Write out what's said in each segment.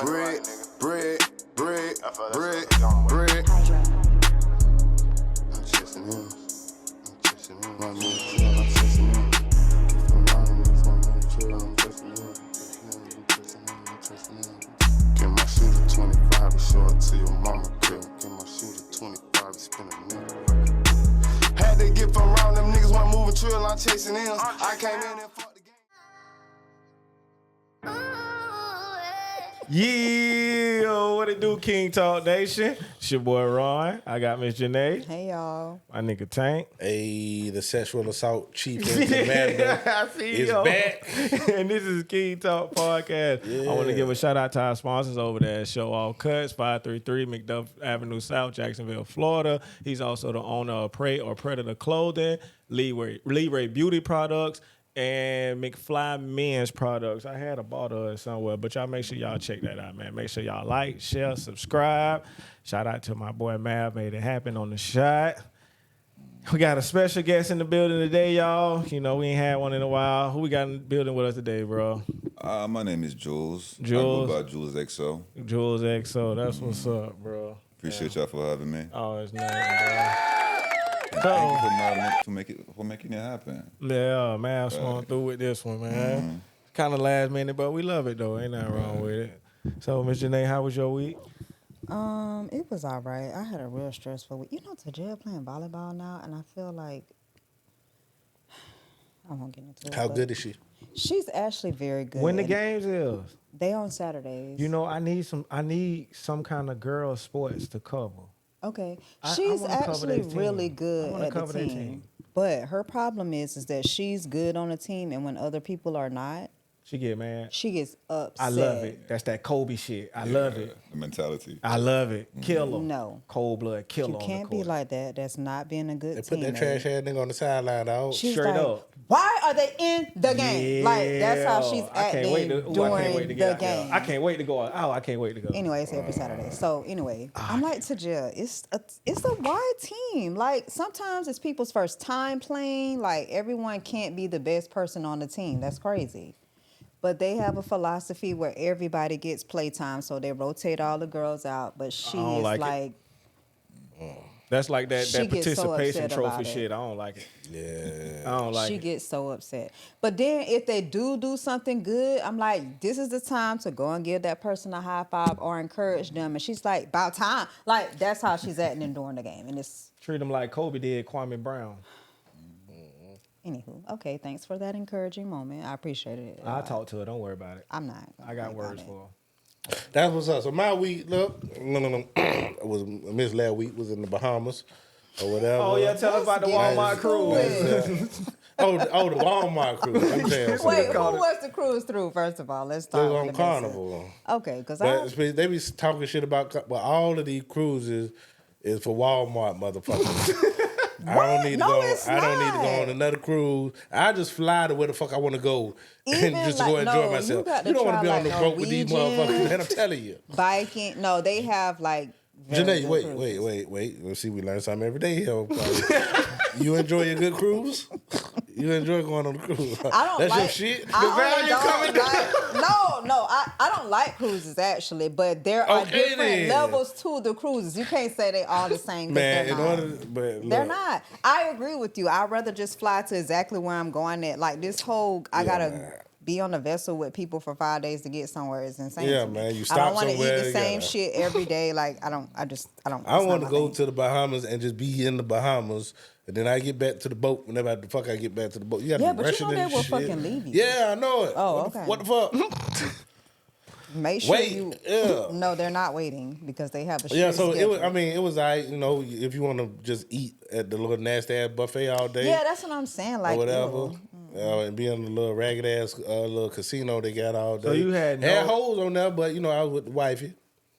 bread. I'm chasing him. I'm chasing him. Get my shoes at 25 and show it to your mama, girl. Get my shoes at 25 and spend a minute. Had to get from around them niggas when moving trill, I'm chasing M's. I came in and fucked the game. Yeah, what it do, KyngTalk Nation? It's your boy Ron. I got Miss Janae. Hey, y'all. My nigga Tank. Hey, the sexual assault chief and commander I see is you. back. And this is KyngTalk Podcast. Yeah. I want to give a shout out to our sponsors over there at Show All Cuts, 533 McDuff Avenue South, Jacksonville, Florida. He's also the owner of Prey or Predator Clothing, Leeway Beauty Products, and McFly Men's Products. I had a bottle of it somewhere, but y'all make sure y'all check that out, man. Make sure y'all like, share, subscribe. Shout out to my boy Mav, made it happen on the shot. We got a special guest in the building today, y'all. You know, we ain't had one in a while. Who we got in the building with us today, bro? My name is Jules. Jules. I go by JulesXSow. JulesXSow. That's what's up, bro. Appreciate y'all for having me. Oh, it's nothing, bro. Thank you for making it happen. Yeah, man, I'm swung through with this one, man. Mm-hmm. Kind of last minute, but we love it, though. Ain't nothing wrong with it. So, Miss Janae, how was your week? It was all right. I had a real stressful week. You know, Tajel playing volleyball now, and I feel like I won't get into it. How good is she? She's actually very good. When the games is? They on Saturdays. You know, I need some kind of girl sports to cover. Okay. I She's wanna cover actually that team. really I good wanna at the cover that team. team. But her problem is that she's good on the team, and when other people are not, She get mad. she gets upset. I love it. That's that Kobe shit. I love it. The mentality. I love it. Killer. No. Cold blood killer. You on the can't be court. like that. That's not being a good They put teammate. that trash ass nigga on the sideline, dog. She's Straight like, up. why are they in the game? Like, that's how she's I can't acting wait to, I can't wait to during get the out there. game. I can't wait to go out. Oh, I can't wait to go. Anyway, it's every Saturday. So anyway, I'm like, Tajel, it's a wide team. Like, sometimes it's people's first time playing. Like, everyone can't be the best person on the team. That's crazy. But they have a philosophy where everybody gets playtime, so they rotate all the girls out. But she don't is like That's like that She gets so participation upset trophy about it. shit. I don't like it. Yeah. I don't like she it. gets so upset. But then if they do something good, I'm like, this is the time to go and give that person a high five or encourage them. And she's like, about time. Like, that's how she's acting during the game. And it's, Treat them like Kobe did Kwame Brown. anywho, okay, thanks for that encouraging moment. I appreciate it. I'll talk to her. Don't worry about it. I'm not. I got words for her. That's what's up. So my week, look, it was Miss last week was in the Bahamas or whatever. Oh, yeah. Tell us about the Walmart cruise. the Walmart cruise. I'm saying. So Wait, who was the cruise through, first of all? Let's They start was with on the Carnival. basics. Okay, because But they be talking shit about, well, all of these cruises is for Walmart motherfuckers. I don't need to No, go. it's I don't need to go not. on another cruise. I just fly to where the fuck I want to go Even and just like- go enjoy no, myself. you got to You don't want to try, be on the like, boat with these Norwegian. motherfuckers. Man, I'm telling you. biking, no, they have like very Janae, good cruises. wait. Let's see, we learn something every day here. You enjoy a good cruise? You enjoy going on the cruise? I don't That's like, your shit? I don't like cruises actually, but there are Okay, different then. levels to the cruises. You can't say they all the same. 'Cause Man, they're in not. order, but They're look, not. I agree with you. I'd rather just fly to exactly where I'm going at. Like this whole, I gotta man. be on a vessel with people for 5 days to get somewhere is insane. Yeah, to me. man, you I stop don't want to eat somewhere, the you same gotta- shit every day. Like I don't. I it's want not to my go thing. to the Bahamas and just be in the Bahamas, and then I get back to the boat whenever the fuck I get back to the boat. You gotta Yeah, be but you rushing know and they will shit. fucking leave you. Yeah, I know it. Oh, What the- okay. What the fuck? Make sure Wait, you. yeah. No, they're not waiting because they have a Yeah, strict so it was. schedule. I mean, it was like, you know, if you want to just eat at the little nasty ass buffet all day, Yeah, that's what I'm saying. Like or whatever, ew. and be in the little ragged ass little casino they got all day. So you had no- hoes on there, but you know I was with the wifey.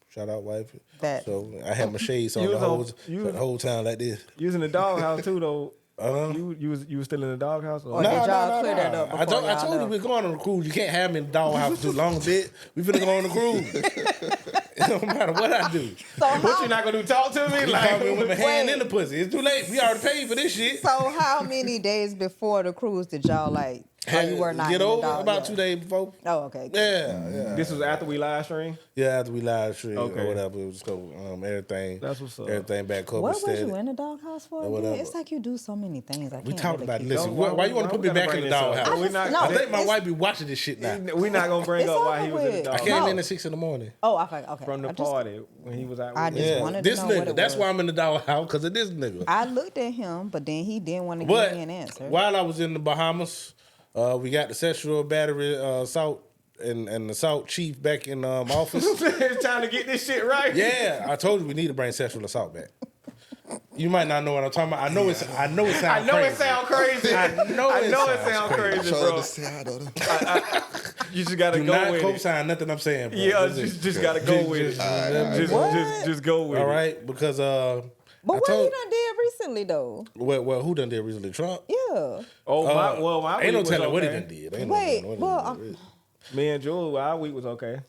Shout out wifey. That- So I had my shades on You the was on- whole you- the whole time like this. You was in the doghouse, too, though. Uh-huh. You was still in the doghouse? Or did y'all clear that up I before told y'all you left? we're going on a cruise. You can't have me in the doghouse too long, bitch. We finna go on a cruise. It don't matter what I do. So What how, you not gonna do? Talk to me? You call me with my hand Wait. in the pussy. It's too late. We already paid for this shit. so how many days before the cruise did y'all like you were not get in the over dog, about yeah. 2 days before. Oh, okay. Yeah. This was after we live stream. Yeah, after we live stream Okay. or whatever, it was go everything. That's what's up. Everything back copacetic. What was you in the doghouse for? Again? whatever. It's like you do so many things. I We can't talked really about keep it. Listen, Why- why you want why to put we me gotta back in bring the this up? doghouse? We not- No, I think my it's- wife be watching this shit now. We're not gonna bring It's up why over he was in the with. dog I came No. in at 6 in the morning. Oh, I forgot. Okay. from the I just- party when he was out. I with just us. wanted to This know what nigga. it That's was. why I'm in the doghouse, because of this nigga. I looked at him, but then he didn't want to But give me an answer. while I was in the Bahamas, we got the sexual battery assault and the assault chief back in office. Trying to get this shit right. Yeah, I told you we need to bring sexual assault back. You might not know what I'm talking about. I know it sounds I know crazy. it sound crazy. I know I it know it sounds sound crazy. crazy, Try bro. to say I don't. You just gotta Do go not with it. co-sign nothing I'm saying, bro. Yeah, This is- just gotta go with it. Just go with all it. right, because but I what told he done did recently, though? well, who done did recently? Trump. Yeah. Oh my Ain't no week was telling what he okay. done did. Ain't Wait, no telling well, what he done did. Me and Jules, our week was okay.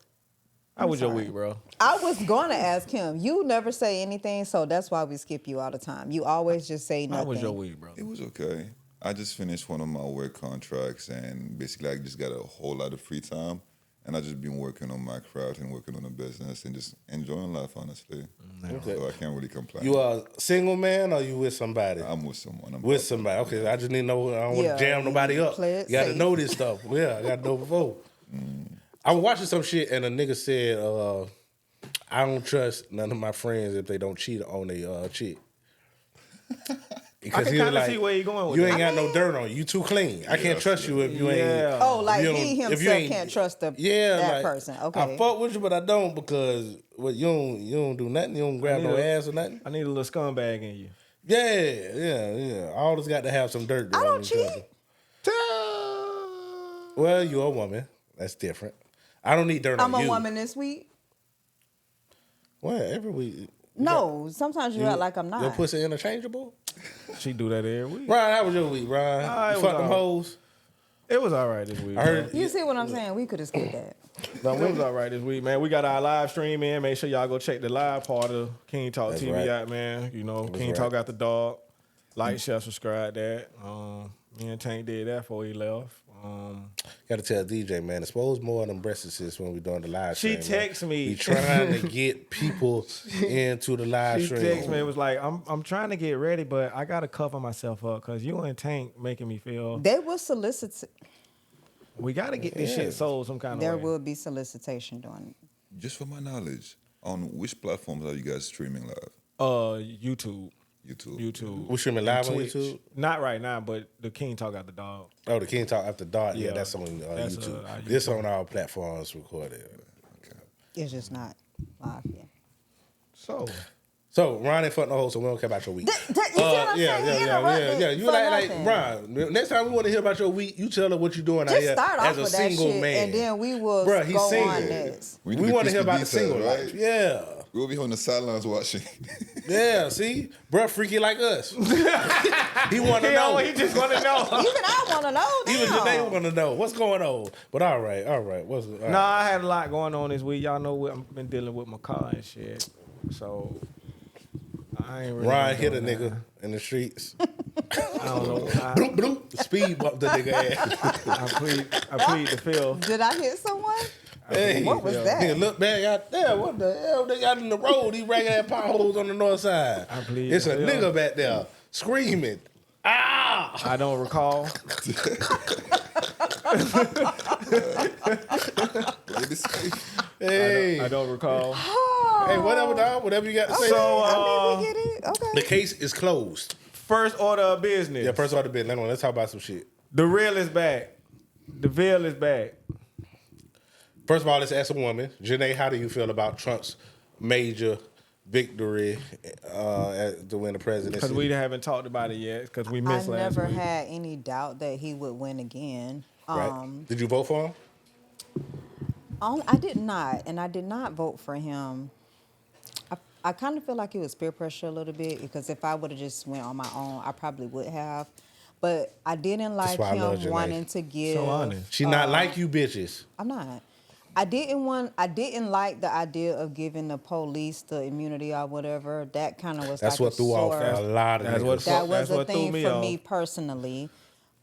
How was your week, bro? I was going to ask him. You never say anything, so that's why we skip you all the time. You always just say nothing. How was your week, bro? It was okay. I just finished one of my work contracts, and basically I just got a whole lot of free time, and I just been working on my craft and working on the business and just enjoying life, honestly. Okay. So I can't really complain. You a single man or you with somebody? I'm with someone. I'm With somebody. Okay, I just need to know. I don't want Yeah, to jam nobody up. play You it got to safe. know this stuff. Yeah, I got to know before. I was watching some shit and a nigga said, I don't trust none of my friends if they don't cheat on their chick. Because I can he was kind of see where you're going with you that. ain't got no dirt on you. You too clean. I can't trust you if you ain't. Yeah. Oh, like you he don't- if you himself ain't- can't trust that like, person. Okay. I fuck with you, but I don't because you don't do nothing. You don't grab no ass or nothing. I need a little scumbag in you. Yeah. All this got to have some dirt. I on don't each cheat. other. Well, you're a woman. That's different. I don't need dirt I'm on a you. woman this week. Well, every week. No, sometimes you act like I'm not. Your pussy interchangeable? She do that every week. Ryan, how was your week, Ryan? Ah, it You was fuck them all right. hoes? It was all right this week. I heard You see what I'm saying? We could have skipped that. No, it was all right this week, man. We got our live stream in. Make sure y'all go check the live part of KyngTalk That's TV right. out, man. You know, KyngTalk right. got the dog. Like, share, subscribe that. Me and Tank did that before he left. Got to tell DJ, man, expose more of them breasts when we doing the live She stream. man. text me. We trying to get people into the live She stream. texted me. It was like, I'm trying to get ready, but I got to cover myself up because you and Tank making me feel They will solicit. we got to get this Yeah. shit sold some kind There of way. will be solicitation doing it. Just for my knowledge, on which platforms are you guys streaming live? YouTube. YouTube. We streaming live on Twitch. YouTube? Not right now, but the KyngTalk got the dog. Oh, the KyngTalk After Dark. Yeah, Yeah. that's on That's, YouTube. our This YouTube. on our platforms recorded. It's just not live yet. So, Ron ain't fucking the hoes, so we don't care about your week. You see what I'm saying? He interrupted You for like nothing. Ron. Next time we want to hear about your week, you tell her what you doing out Just here start off as a with that single shit, man. and then we will Bruh, he's go single. on next. We need want to hear crispy about the details, single right? life. Yeah. We'll be on the sidelines watching. Yeah, see? Bruh, freaky like us. He want to know. He just want to know. Even I want to know now. Even Janae want to know what's going on. But all right. What's all right. No, I had a lot going on this week. Y'all know what I've been dealing with my car and shit. So I ain't really. Ryan been hit a doing nigga that. in the streets. I don't know. Bloop, bloop. Speed bump the nigga ass. I plead the fifth. Did I hit someone? Hey, What was that? Nigga, look back out there. What the hell? They got in the road. These ragged ass potholes on the north side. I plead It's a the fifth. nigga back there screaming. Ah! I don't recall. Hey, I don't recall. hey, whatever, dog. Whatever you got to say. So, I mean, we get it. Okay. The case is closed. First order of business. Yeah, first order of business. Let's talk about some shit. The real is back. The veil is back. First of all, let's ask a woman. Janae, how do you feel about Trump's major victory to win the presidency? Because we haven't talked about it yet. Because we I missed last never week. had any doubt that he would win again. Right. Did you vote for him? I did not, and I did not vote for him. I kind of feel like it was peer pressure a little bit because if I would have just went on my own, I probably would have. But I didn't like why I love him Janae. wanting to give. So honest. She not like you bitches. I'm not. I didn't like the idea of giving the police the immunity or whatever. That kind of was That's like what threw off a lot of That's niggas. what that was That's a what threw thing me for off. me personally.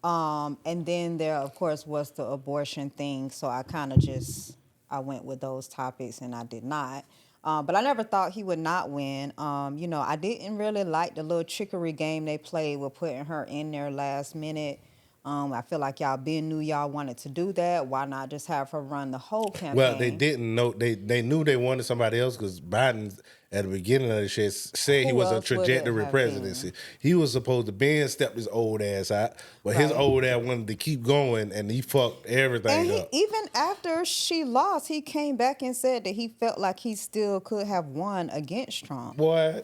And then there, of course, was the abortion thing. So I kind of just, I went with those topics and I did not. But I never thought he would not win. You know, I didn't really like the little trickery game they played with putting her in there last minute. I feel like y'all knew y'all wanted to do that. Why not just have her run the whole campaign? Well, they didn't know. They knew they wanted somebody else because Biden, at the beginning of the shit, said he Who was a else would it trajectory have presidency. been? He was supposed to Ben stepped his old ass out, but his Right. old ass wanted to keep going, and he fucked everything And up. even after she lost, he came back and said that he felt like he still could have won against Trump. Boy,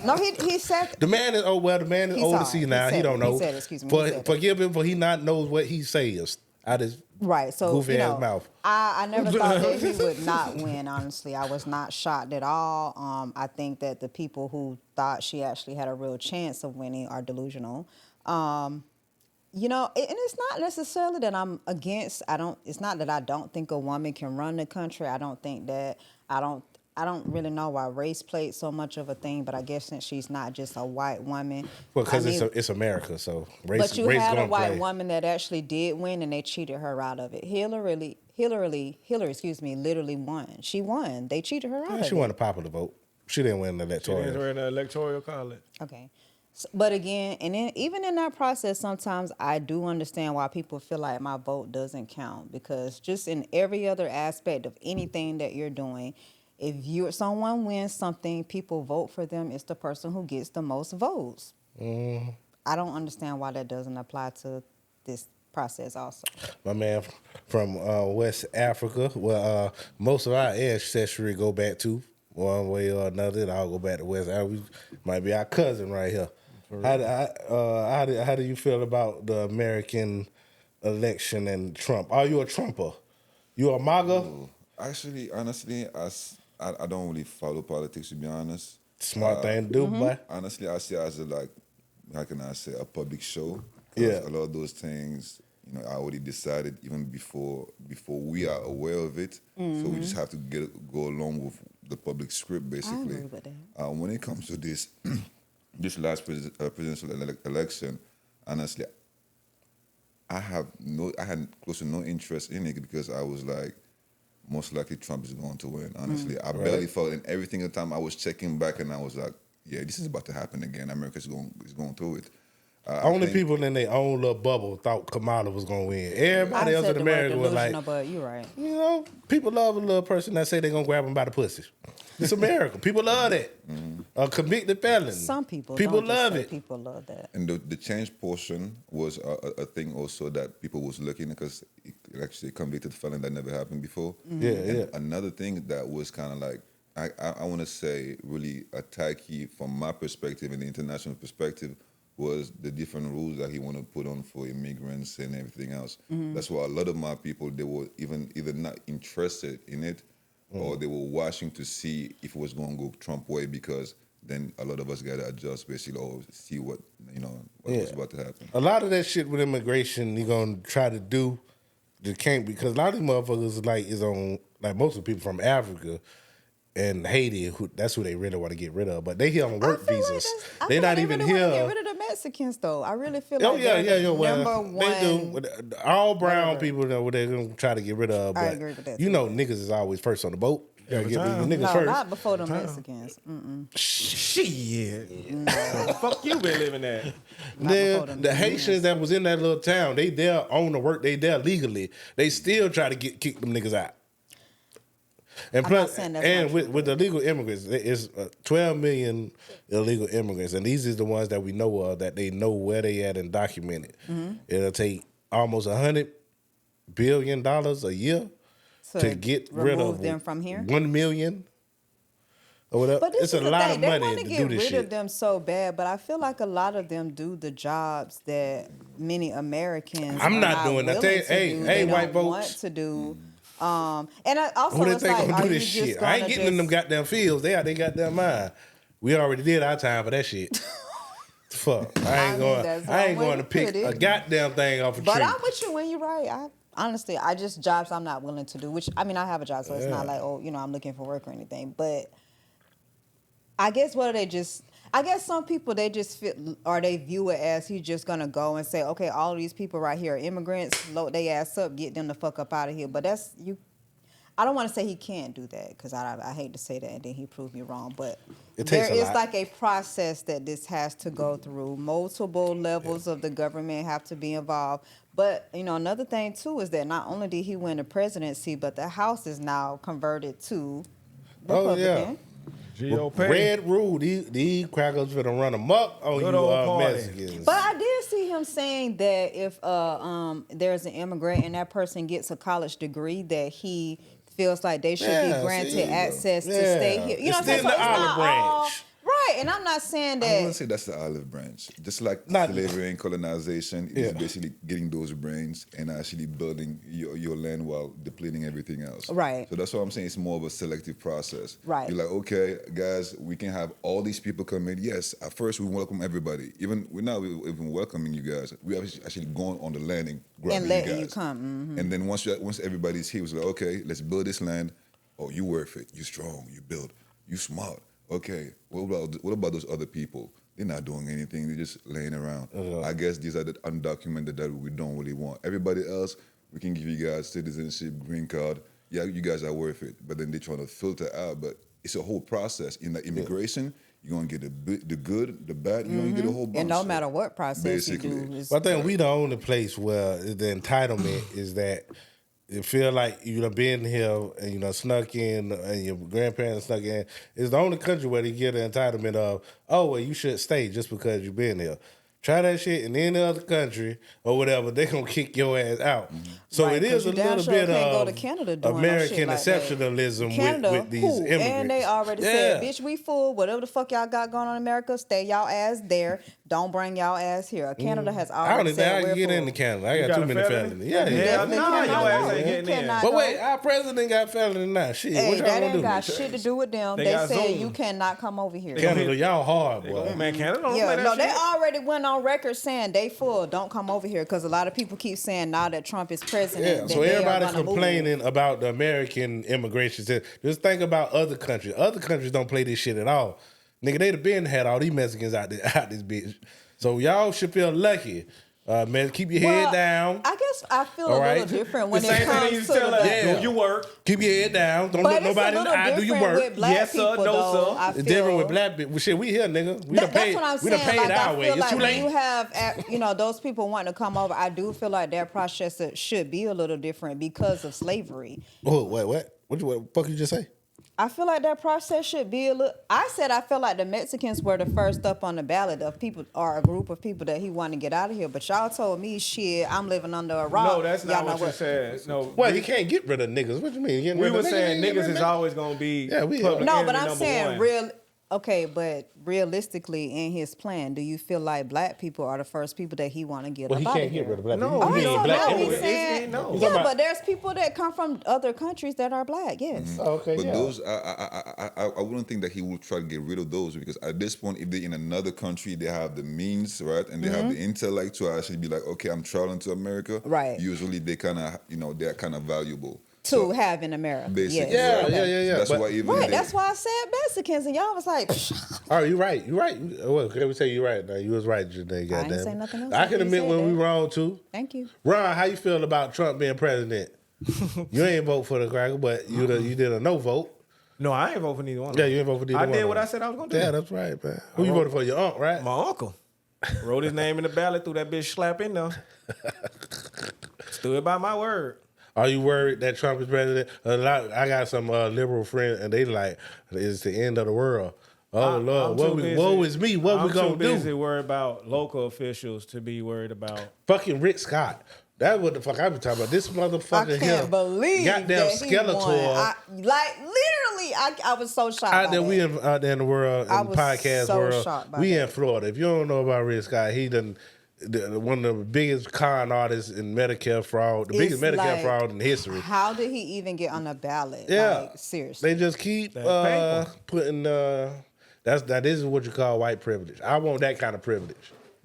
No, he said the man is the man is He's old to sorry. see now. He He said don't it. He know. said it, excuse me. He said it. Forgive him for he not knows what he says out his right. So goofy you ass know, mouth. I never thought that he would not win. Honestly, I was not shocked at all. I think that the people who thought she actually had a real chance of winning are delusional. You know, and it's not necessarily that I'm against. It's not that I don't think a woman can run the country. I don't think that. I don't really know why race played so much of a thing, but I guess since she's not just a white woman, Well, because I mean, it's America, so race. but you race had a gonna white play. woman that actually did win, and they cheated her out of it. Hillary, excuse me, literally won. She won. They cheated her out of She it. won a popular vote. She didn't win the She electoral. is in the electoral college. Okay. But again, and then even in that process, sometimes I do understand why people feel like my vote doesn't count, because just in every other aspect of anything that you're doing, if someone wins something, people vote for them. It's the person who gets the most votes. I don't understand why that doesn't apply to this process also. My man from West Africa. Well, most of our ancestry go back to one way or another. And I'll go back to West Africa. Might be our cousin right here. How do you feel about the American election and Trump? Are you a Trumper? You a MAGA? Actually, honestly, I don't really follow politics, to be honest. Smart thing to do, boy. Honestly, I see it as how can I say, a public show. 'Cause Yeah. a lot of those things, you know, I already decided even before we are aware of it. So we just have to go along with the public script, basically. agree with that. When it comes to this, this last presidential election, honestly, I had close to no interest in it because I was like, most likely Trump is going to win. Honestly, I barely felt in every single time I was checking back, and I was like, yeah, this is about to happen again. America's going through it. Only people in their own little bubble thought Kamala was going to win. Everybody I else said in the word America was like, delusional, but you're right. you know, people love a little person that say they're going to grab them by the pussy. It's America. People love that. A convicted felon. Some people People don't just love say it. People love that. And the change portion was a thing also that people was looking at, because it actually a convicted felon that never happened before. Yeah, And yeah. another thing that was kind of like, I want to say really attacky from my perspective and the international perspective was the different rules that he wanted to put on for immigrants and everything else. That's why a lot of my people, they were either not interested in it or they were watching to see if it was going to go Trump way, because then a lot of us got to adjust basically or see what was about to happen. A lot of that shit with immigration, you're gonna try to do, you can't, because a lot of these motherfuckers is on, like most of the people from Africa and Haiti, that's who they really want to get rid of. But they here on work visas. They not even really here. want to get rid of the Mexicans, though. I really feel Oh like yeah, they're the well, number one. they do. All brown whatever. people know what they're gonna try to get rid of. But I agree with that, you too. know, niggas is always first on the boat. You gotta Every get time. the niggas No, first. not before the Mexicans. Shit. Fuck you been living at. before them The Haitians that was in that little town, they there on the work, they there legally. They still try to kick them niggas out. And I'm not plus, saying that's and not with the illegal immigrants, it's 12 million illegal immigrants, and these is the ones that we know of that they know where they at and documented. It'll take almost $100 billion a year to get rid remove of them from here. 1 million or whatever. But this It's is a the lot thing. of They money want to to do get this rid shit. of them so bad, but I feel like a lot of them do the jobs that many Americans I'm are not doing that. willing to Hey, do. hey, They white don't folks. want to do. And I also Who they it's think like, gonna are do you this just shit? I ain't gonna getting in them goddamn fields. They out they goddamn mind. We already did our time for that shit. Fuck. I ain't that's going one way to to pick put a it. goddamn thing off a But tree. I'm with you when you're right. Honestly, I just jobs I'm not willing to do. Which I mean, I have a job, so it's not like I'm looking for work or anything. But I guess what are they just? I guess some people they just feel or they view it as he's just gonna go and say, okay, all of these people right here are immigrants, load their ass up, get them the fuck up out of here. But that's you. I don't want to say he can't do that because I hate to say that and then he proved me wrong. But there is like a process that this has to go through. Multiple levels of the government have to be involved. But, you know, another thing, too, is that not only did he win the presidency, but the House is now converted to Republican. GOP. Red rule. These crackers finna run amok on Good you old party. Mexicans. But I did see him saying that if there's an immigrant and that person gets a college degree, that he feels like they should be granted access to stay here. You know what I'm saying? So it's not all right. And I'm not saying that. I wouldn't say that's the olive branch. Just like slavery and colonization, is basically getting those brains and actually building your land while depleting everything else. Right. So that's what I'm saying. It's more of a selective process. Right. You're like, okay, guys, we can have all these people come in. Yes, at first we welcome everybody. We're not even welcoming you guys. We are actually going on the land and grabbing letting you you guys. come. Mm-hmm. And then once everybody's here, it's like, okay, let's build this land. Oh, you worth it. You strong. You build. You smart. Okay, what about those other people? They're not doing anything. They're just laying around. I guess these are the undocumented that we don't really want. Everybody else, we can give you guys citizenship, green card. Yeah, you guys are worth it. But then they're trying to filter out. But it's a whole process. In the immigration, you're going to get the good, the bad. You're going to get a whole bunch. And no matter what process you Basically. do. I think we the only place where the entitlement is that it feel like you done been here and you done snuck in and your grandparents snuck in. It's the only country where they get the entitlement of, oh, well, you should stay just because you've been here. Try that shit in any other country or whatever, they gonna kick your ass out. Mm-hmm. So Right, it is 'cause a you damn little sure bit can't go of to Canada doing no American shit like that. exceptionalism Canada, with these who? immigrants. And they already said, bitch, we full. Whatever the fuck y'all got going on in America, stay y'all ass there. Don't bring y'all ass here. Canada has I don't already even think said I we're can get full. into Canada. I You got got too a many felony? felonies. You Yeah. definitely nah, cannot your ass go. ain't You getting in. cannot But go. wait, our president got felony now. Shit, Hey, what y'all that gonna ain't do? got shit to do with them. They They got said Zoom. you cannot come over here. Canada, y'all hard, Oh, boy. man, Canada don't play Yeah, that no, shit. they already went on record saying they full. Don't come over here because a lot of people keep saying now that Trump is president. Yeah, that so they are everybody gonna move. complaining about the American immigration system. Just think about other countries. Other countries don't play this shit at all. Nigga, they'd have been had all these Mexicans out this bitch. So y'all should feel lucky. Man, keep your head down. I guess I feel All a right. little different when The it same thing they comes used to to tell us, the. do your work. Keep your head down. Don't But look it's nobody a in the little eye. Do your different work. with black Yes, sir, people, no, though. sir. I It's feel different with black people. Shit, we here, nigga. We done that's paid. what I'm We saying. done paid Like, our I way. feel It's like too when late. you have, those people wanting to come over, I do feel like that process should be a little different because of slavery. Oh, wait, what? What the fuck you just say? I feel like that process should be a little. I said I feel like the Mexicans were the first up on the ballot of people or a group of people that he wanted to get out of here. But y'all told me, shit, I'm living under a rock. No, that's not Y'all know what you said. No, Well, he can't get rid of niggas. What you mean? we were saying niggas is always gonna be public No, but enemy I'm number saying one. Okay, but realistically, in his plan, do you feel like black people are the first people that he want to get Well, he up out can't of get here? rid of black No, people. All You right, mean so black now immigrants. he's saying, No. yeah, but there's people that come from other countries that are black. Yes. Oh, okay, But yeah. those, I wouldn't think that he would try to get rid of those because at this point, if they're in another country, they have the means, right, and they have the intellect to actually be like, okay, I'm traveling to America. Right. Usually, they kind of, they're kind of valuable. To have in America. Basically, Yes. right? Yeah. That's But- why even Right, they- that's why I said Mexicans, and y'all was like, All right, you're right. You're right. Well, can we say you're right? Now, you was right, Janae. Goddamn. say nothing else I after can you admit said when we that. wrong too. thank you. Ron, how you feel about Trump being president? You ain't vote for the cracker, but you did a no vote. No, I ain't vote for neither one. Yeah, you ain't vote for neither I one. did of what them. I said I was gonna do. Yeah, that's right, man. Who you voted for? Your aunt, right? My uncle wrote his name in the ballot, threw that bitch slap in there. Stood by my word. Are you worried that Trump is president? I got some liberal friends, and they like, it's the end of the world. Oh, Lord, woe is me. What we gonna I'm too busy do? worried about local officials to be worried about. Fucking Rick Scott. That's what the fuck I been talking about. This motherfucker I can't believe goddamn that he Skeletor. won. Literally, I was so shocked. Out by there, that. out there in the world, in I the was podcast so world, shocked by we that. in Florida. If you don't know about Rick Scott, he one of the biggest con artists in Medicare fraud, the biggest It's Medicare like, fraud in history. How did he even get on the ballot? Yeah, Like, seriously. They just keep That paper. putting. This is what you call white privilege. I want that kind of privilege.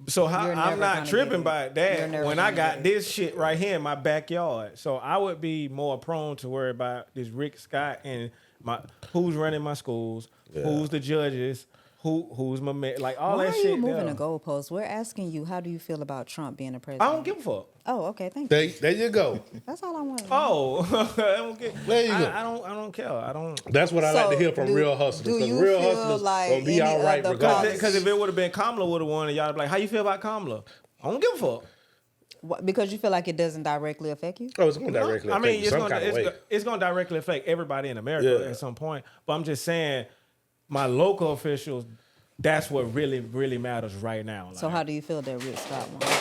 So You're never I'm not gonna tripping get by it. You're that never when I gonna got get it. this shit right here in my backyard. So I would be more prone to worry about this Rick Scott and who's running my schools, who's the judges, who's my man, like all Why that are shit. you moving there. the goalposts? We're asking you, how do you feel about Trump being a president? I don't give a fuck. Oh, okay, thank you. There you go. That's all I want. Oh, I don't get. There you go. I don't care. I don't. That's what I like to So, hear from real hustlers. do Because you real feel hustlers like gonna be any all right other regardless. Because if it would have been Kamala, would have won, and y'all be like, "How you feel about Kamala?" I don't give a fuck. Because you feel like it doesn't directly affect you? Oh, it's gonna directly I affect mean, you some kind of way. it's going to directly affect everybody in America Yeah. at some point. But I'm just saying, my local officials, that's what really, really matters right now. So Like, how do you feel that Rick Scott won?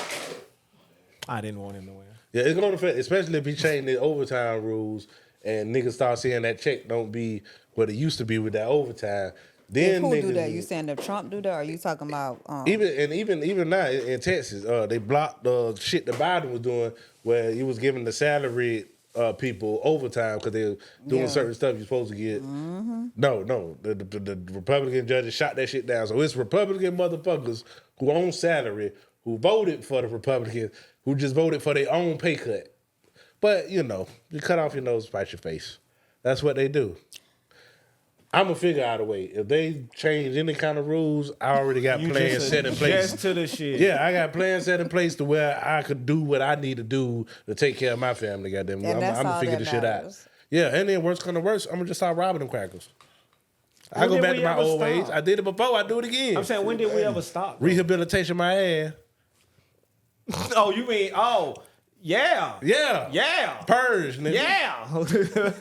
I didn't want him to win. Yeah, it's gonna affect, especially if he changed the overtime rules and niggas start seeing that check don't be what it used to be with that overtime. Then Who do niggas- that? You saying that Trump do that? Or are you talking about even now in Texas, they blocked the shit that Biden was doing, where he was giving the salaried people overtime because they were doing Yeah. certain stuff you're supposed to get. No, the Republican judges shot that shit down. So it's Republican motherfuckers who own salary, who voted for the Republicans, who just voted for their own pay cut. But you cut off your nose, spite your face. That's what they do. I'm gonna figure out a way. If they change any kind of rules, I already got plans set in place. Just to the shit. Yeah, I got plans set in place to where I could do what I need to do to take care of my family. Goddamn, And that's I'm gonna all figure that the shit out. matters. Yeah, and then worst come to worst, I'm gonna just start robbing them crackers. I When go did back we to my ever old ways. stop? I did it before. I do it again. I'm saying, when did we ever stop? Rehabilitation my ass. Oh, you mean, yeah. Yeah. Yeah. Purge, nigga. Yeah.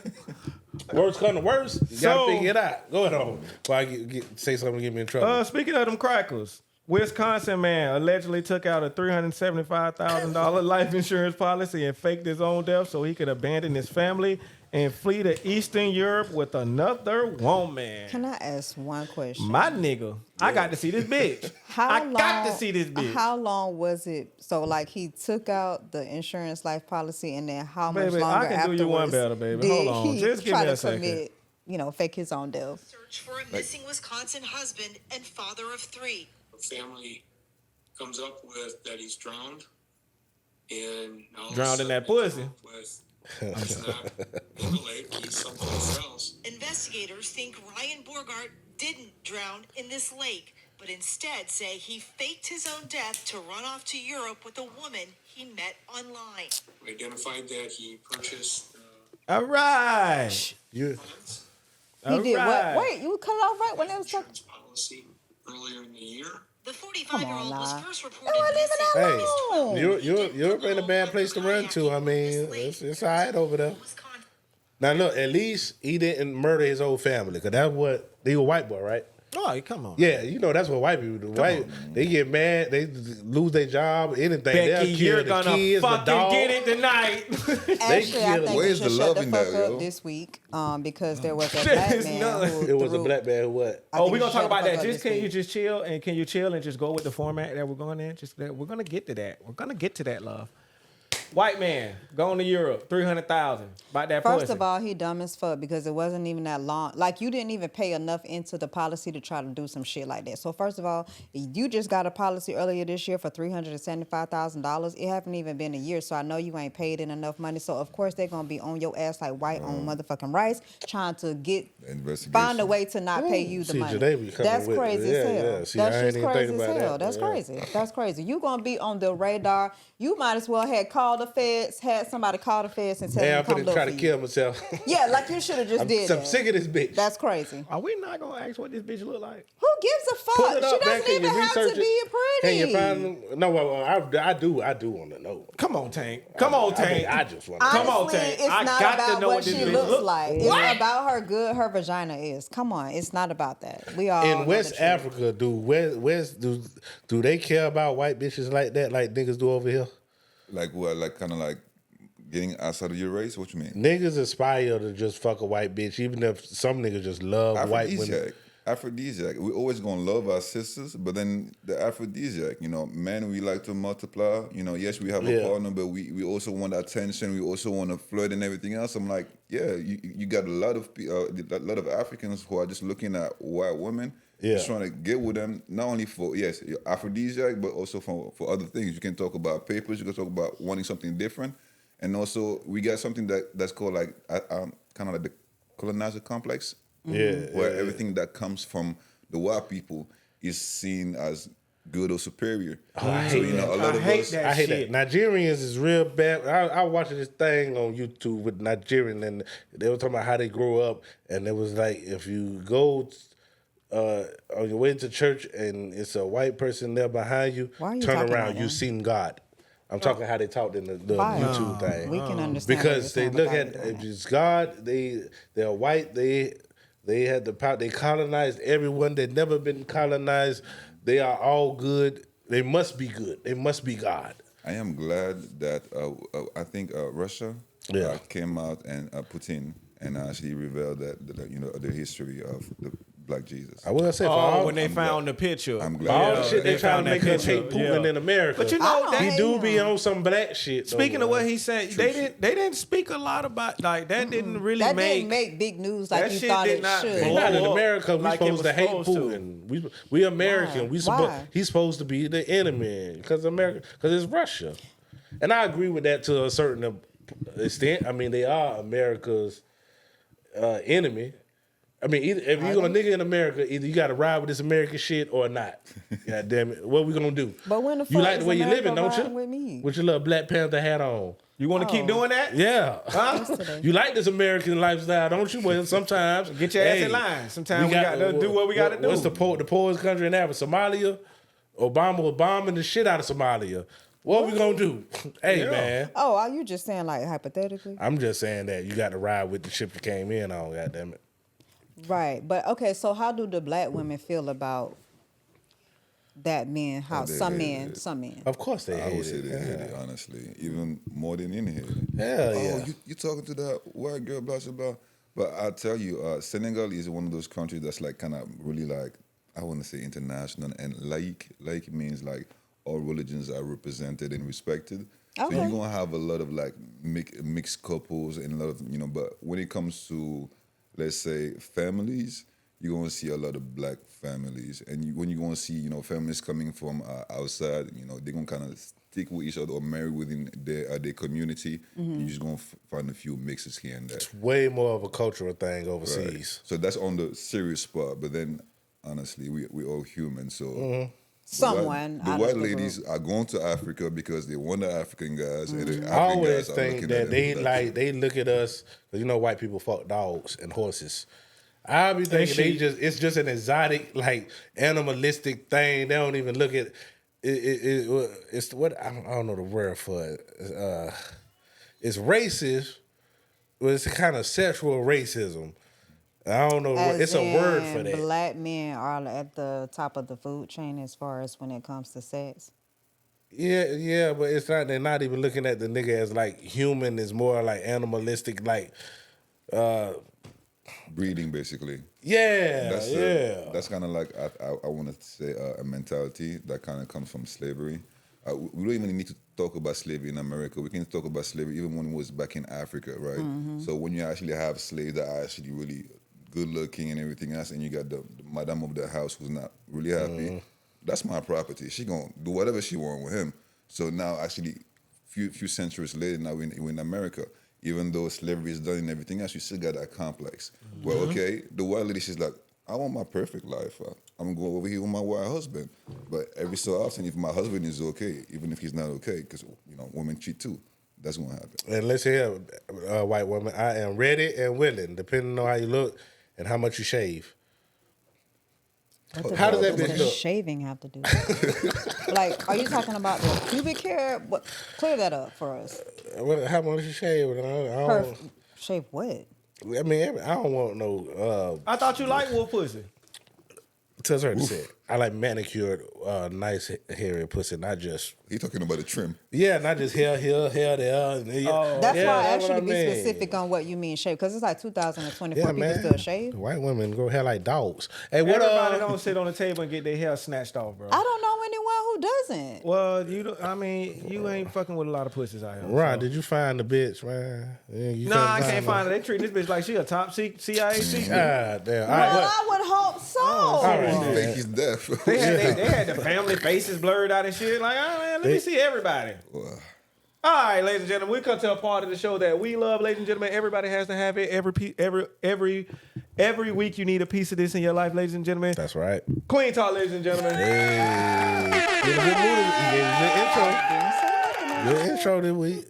Worst come to worst, you gotta So- figure it out. Go ahead on. Before I say something to get me in trouble. Speaking of them crackers, Wisconsin man allegedly took out a $375,000 life insurance policy and faked his own death so he could abandon his family and flee to Eastern Europe with another woman. Can I ask one question? My nigga, I got to see this bitch. I got to see this bitch. How long was it? So, like, he took out the insurance life policy, and then how much Baby, I longer can do afterwards you one better, baby. did Hold on. he Just give try me to a second. commit, fake his own death? Search for a missing Wisconsin husband and father of 3. The family comes up with that he's drowned, and all of a Drowned in sudden that they come pussy. up with he's not in the lake, he's someplace else. Investigators think Ryan Borgart didn't drown in this lake, but instead say he faked his own death to run off to Europe with a woman he met online. We identified that he purchased All right. You, funds, He did Alright. what? Wait, you cut it off right when it was talking. insurance policy earlier in the year. The 45-year-old was nah. first They reported weren't even missing. that hey, long. Europe ain't a bad place to run to. I mean, it's all right over there. Wisconsin. Now look, at least he didn't murder his whole family, because that's what he was a white boy, right? Oh, come on. Yeah, that's what white people do. They get mad, they lose their job, anything. Becky, They'll you're kill the gonna kids, the fucking dog. get it tonight. Actually, I kill- think Where's you should the shut love the in fuck that, up yo? this week because there was a black There's man none. who It was a threw- black man who what? I Oh, think we're you gonna talk shut the about fuck that. up Just this can you week. just chill and can you chill and just go with the format that we're going in? We're gonna get to that. We're gonna get to that, love. White man going to Europe, 300,000. About that First pussy. of all, he dumb as fuck because it wasn't even that long. Like, you didn't even pay enough into the policy to try to do some shit like that. So first of all, you just got a policy earlier this year for $375,000. It haven't even been a year, so I know you ain't paid in enough money. So of course they're gonna be on your ass like white on motherfucking rice, trying to Investigation. find a way to not pay you the See, money. Janae be coming That's with- crazy yeah, as hell. yeah. See, I That's ain't just even crazy think as about hell. that. That's Yeah. crazy. That's crazy. You gonna be on the radar. You might as well have called the feds, had somebody call the feds and tell Hey, them I'm to come finna look try for to you. kill myself. Yeah, like you should have just did I'm that. sick of this bitch. That's crazy. Are we not gonna ask what this bitch look like? Who gives a fuck? Pull it up, She man. doesn't Can even you have to research be it? pretty. Can you find? No, well, I do want to know. Come on, Tank. Come on, Tank. I just want to. Come on, Honestly, Tank. it's I not got to about know what what this she bitch looks look- like. What? It's about her good her vagina is. Come on, it's not about that. We all know In West the truth. Africa, do they care about white bitches like that, like niggas do over here? Like what? Like kind of like getting outside of your race? What you mean? Niggas aspire to just fuck a white bitch, even if some niggas just love white women. Aphrodisiac. Aphrodisiac. We always gonna love our sisters, but then the aphrodisiac. Men, we like to multiply. Yes, we have a Yeah. partner, but we also want attention. We also want to flirt and everything else. I'm like, yeah, you got a lot of Africans who are just looking at white women, just trying to get with them. Not only for aphrodisiac, but also for other things. You can talk about papers. You can talk about wanting something different, and also we got something that's called like kind of like the colonizer complex. Yeah, Where everything that comes from the white people is seen as good or superior. Oh, I so hate that. a lot I of hate us. that. I hate shit. that. Nigerians is real bad. I watching this thing on YouTube with Nigerian, and they were talking about how they grew up, and it was like if you go on your way to church and it's a white person there behind you, Why are you turn talking around, like you that? seen God. I'm talking how they talked in the Fine. YouTube thing. We can understand Because they look at it. if it's God, they're white. They had the power. They colonized everyone. They've never been colonized. They are all good. They must be good. They must be God. I am glad that I think Russia came out and Putin and actually revealed that the history of the Black Jesus. I will say for all, when they found the picture. I'm all glad. the shit they trying to make us hate Putin in America. But you know, I he don't do hate be him. on some black shit. Speaking though, of what man. he said, they didn't speak a lot about like that. Didn't really That make didn't make big news like that you shit thought did it not should. blow Not in up America. We like it supposed to was hate supposed to. Putin. We American. Why? He's supposed to be the enemy because it's Russia, and I agree with that to a certain extent. I mean, they are America's enemy. I mean, if you're gonna nigga in America, either you got to ride with this American shit or not. God damn it, what we gonna do? But when the you fuck like the is way you America living, don't you? riding with me? With your little Black Panther hat on. You want to keep doing that? Yeah. Yesterday. You like this American lifestyle, don't you? Well, sometimes Get your ass in line. Sometimes we got to do what we got to do. What's the poorest country in Africa? Somalia? Obama was bombing the shit out of Somalia. What we gonna do? Hey, man. Oh, are you just saying like hypothetically? I'm just saying that you got to ride with the ship you came in on, goddammit. Right. But okay, so how do the black women feel about that men? How they some hate men, it. some men. Of course they I hate would say they hate it. it, honestly, even more than in here. Hell yeah. You talking to that white girl, blah, blah, blah. But I'll tell you, Senegal is one of those countries that's like kind of really like, I want to say international, and like means like all religions are represented and respected. So Okay. you're going to have a lot of like mixed couples and a lot of, but when it comes to, let's say, families, you're going to see a lot of black families. And when you're going to see, families coming from outside, they're going to kind of stick with each other or marry within their community. You're just going to find a few mixes here and there. It's way more of a cultural thing overseas. Right. So that's on the serious part. But then, honestly, we all human. So Someone. the out white of the ladies group. are going to Africa because they want the African guys, and the I African always guys are think looking that at them they look at us, because white people fuck dogs and horses. I be thinking it's just an exotic, like animalistic thing. They don't even look at it. It's what I don't know the word for it. It's racist, but it's a kind of sexual racism. I don't know. As It's a word for in that. Black men are at the top of the food chain as far as when it comes to sex. Yeah, but it's not. They're not even looking at the nigga as like human. It's more like animalistic, like. breeding, basically. Yeah, That's kind of like I want to say a mentality that kind of comes from slavery. We don't even need to talk about slavery in America. We can talk about slavery even when it was back in Africa, right? So when you actually have slaves that are actually really good looking and everything else, and you got the madam of the house who's not really happy, that's my property. She gonna do whatever she want with him. So now, actually, few centuries later, now we're in America. Even though slavery is done and everything else, you still got that complex. Well, okay, the white lady, she's like, I want my perfect life. I'm going over here with my white husband. But every so often, if my husband is okay, even if he's not okay, because women cheat too, that's going to happen. And let's hear, white woman, I am ready and willing, depending on how you look and how much you shave. How does that What bitch does look? shaving have to do with it? Like, are you talking about the pubic hair? Clear that up for us. How much you shave? Shave what? I mean, I don't want no. I thought you liked wolf pussy. Tell her to say, I like manicured, nice hairy pussy, not just. He talking about the trim. Yeah, not just hair here, hair there. That's why I asked what you to I be mean. specific on what you mean shave, because it's like 2024, Yeah, people man. still shave. White women grow hair like dogs. Hey, what Everybody don't sit on the table and get their hair snatched off, bro. I don't know anyone who doesn't. Well, you ain't fucking with a lot of pussies out here. Ron, so. did you find the bitch, man? Yeah, you Nah, I can't her? find her. They treat this bitch like she a top CIA secret. God damn. All Well, right, what? I would hope so. All right, Fake his death. They had the family faces blurred out and shit. Like, oh man, let me see everybody. All right, ladies and gentlemen, we come to a part of the show that we love, ladies and gentlemen. Everybody has to have it. Every week you need a piece of this in your life, ladies and gentlemen. That's right. QueenTalk, ladies and gentlemen. Hey. Good intro this week.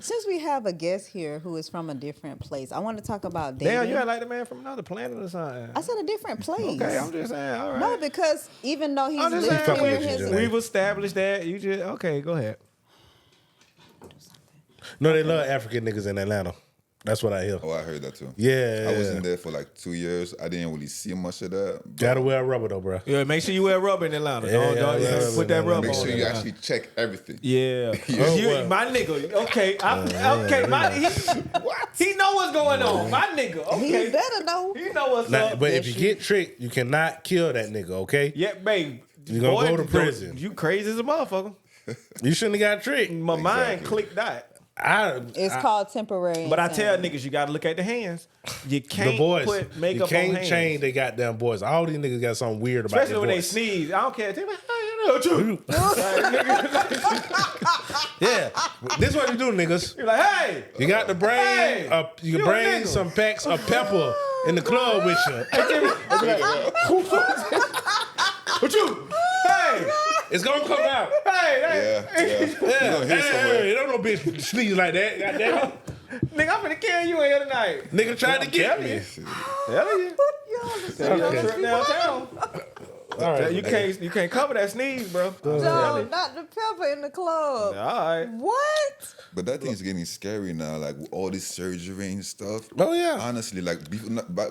Since we have a guest here who is from a different place, I want to talk about dating. Damn, you act like the man from another planet or something. I said a different place. Okay, I'm just saying. All right. No, because even though he's I'm just living saying, here, with you, his Jay. we've established that. You just okay. Go ahead. No, they love African niggas in Atlanta. That's what I hear. Oh, I heard that too. Yeah. I was in there for like 2 years. I didn't really see much of that. but Gotta wear a rubber though, bro. Yeah, make sure you wear rubber in Atlanta. Yeah, Don't yeah, put that yeah, rubber Make on. sure you there. actually check everything. Yeah. Oh, You- well. my nigga. Okay. He know what's going on. My nigga. he Okay. better know. He know what's Now, up. but if you get tricked, you cannot kill that nigga, okay? Yeah, babe. You gonna go to prison. You crazy as a motherfucker. You shouldn't have got tricked. My mind clicked that. It's called temporary. But I tell insanity. niggas, you got to look at the hands. You can't The boys, put you makeup on can't hands. change they goddamn boys. All these niggas got something weird about Especially their when they voice. sneeze. I don't care. They be like, hey, you know what you. Yeah, this is what you do, niggas. You're like, hey. You got to bring, Hey, you you can a bring nigga. some packs of pepper in the club with you. What you? Hey. It's gonna come out. Hey. Yeah, yeah. You gonna hear somewhere. Hey, don't no bitch sneeze like that. Goddamn. Nigga, I'm finna kill you in here tonight. Nigga tried to get telling me. you. Tell you. Tell you Okay. trip downtown. All right, You can't cover that sneeze, bro. No, not the pepper in the club. All right. What? But that thing's getting scary now, like all this surgery and stuff. Oh, yeah. Honestly, like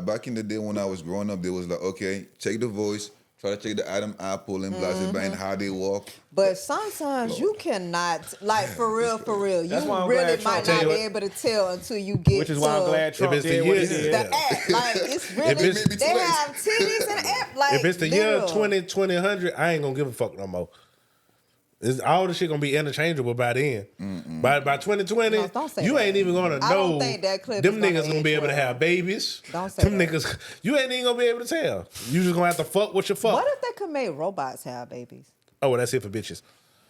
back in the day when I was growing up, there was like, okay, check the voice, try to check the Adam Apple and blah blah blah, and how they walk. But sometimes you cannot, like for real, you That's why I'm really glad might Trump- not Tell be you able to tell until you get Which is to why I'm glad Trump it's the did what he year- did. the app. Like it's really, it's- Maybe they too late. have titties and app. Like If it's the year literal. 2000, I ain't gonna give a fuck no more. All the shit gonna be interchangeable by then. By 2020, No, don't say you that. ain't even gonna I know. don't think that clip them is gonna niggas gonna age be able to well. have babies. Don't say them that. niggas. You ain't even gonna be able to tell. You just gonna have to fuck what you fuck. What if they could make robots have babies? Oh, well, that's it for bitches.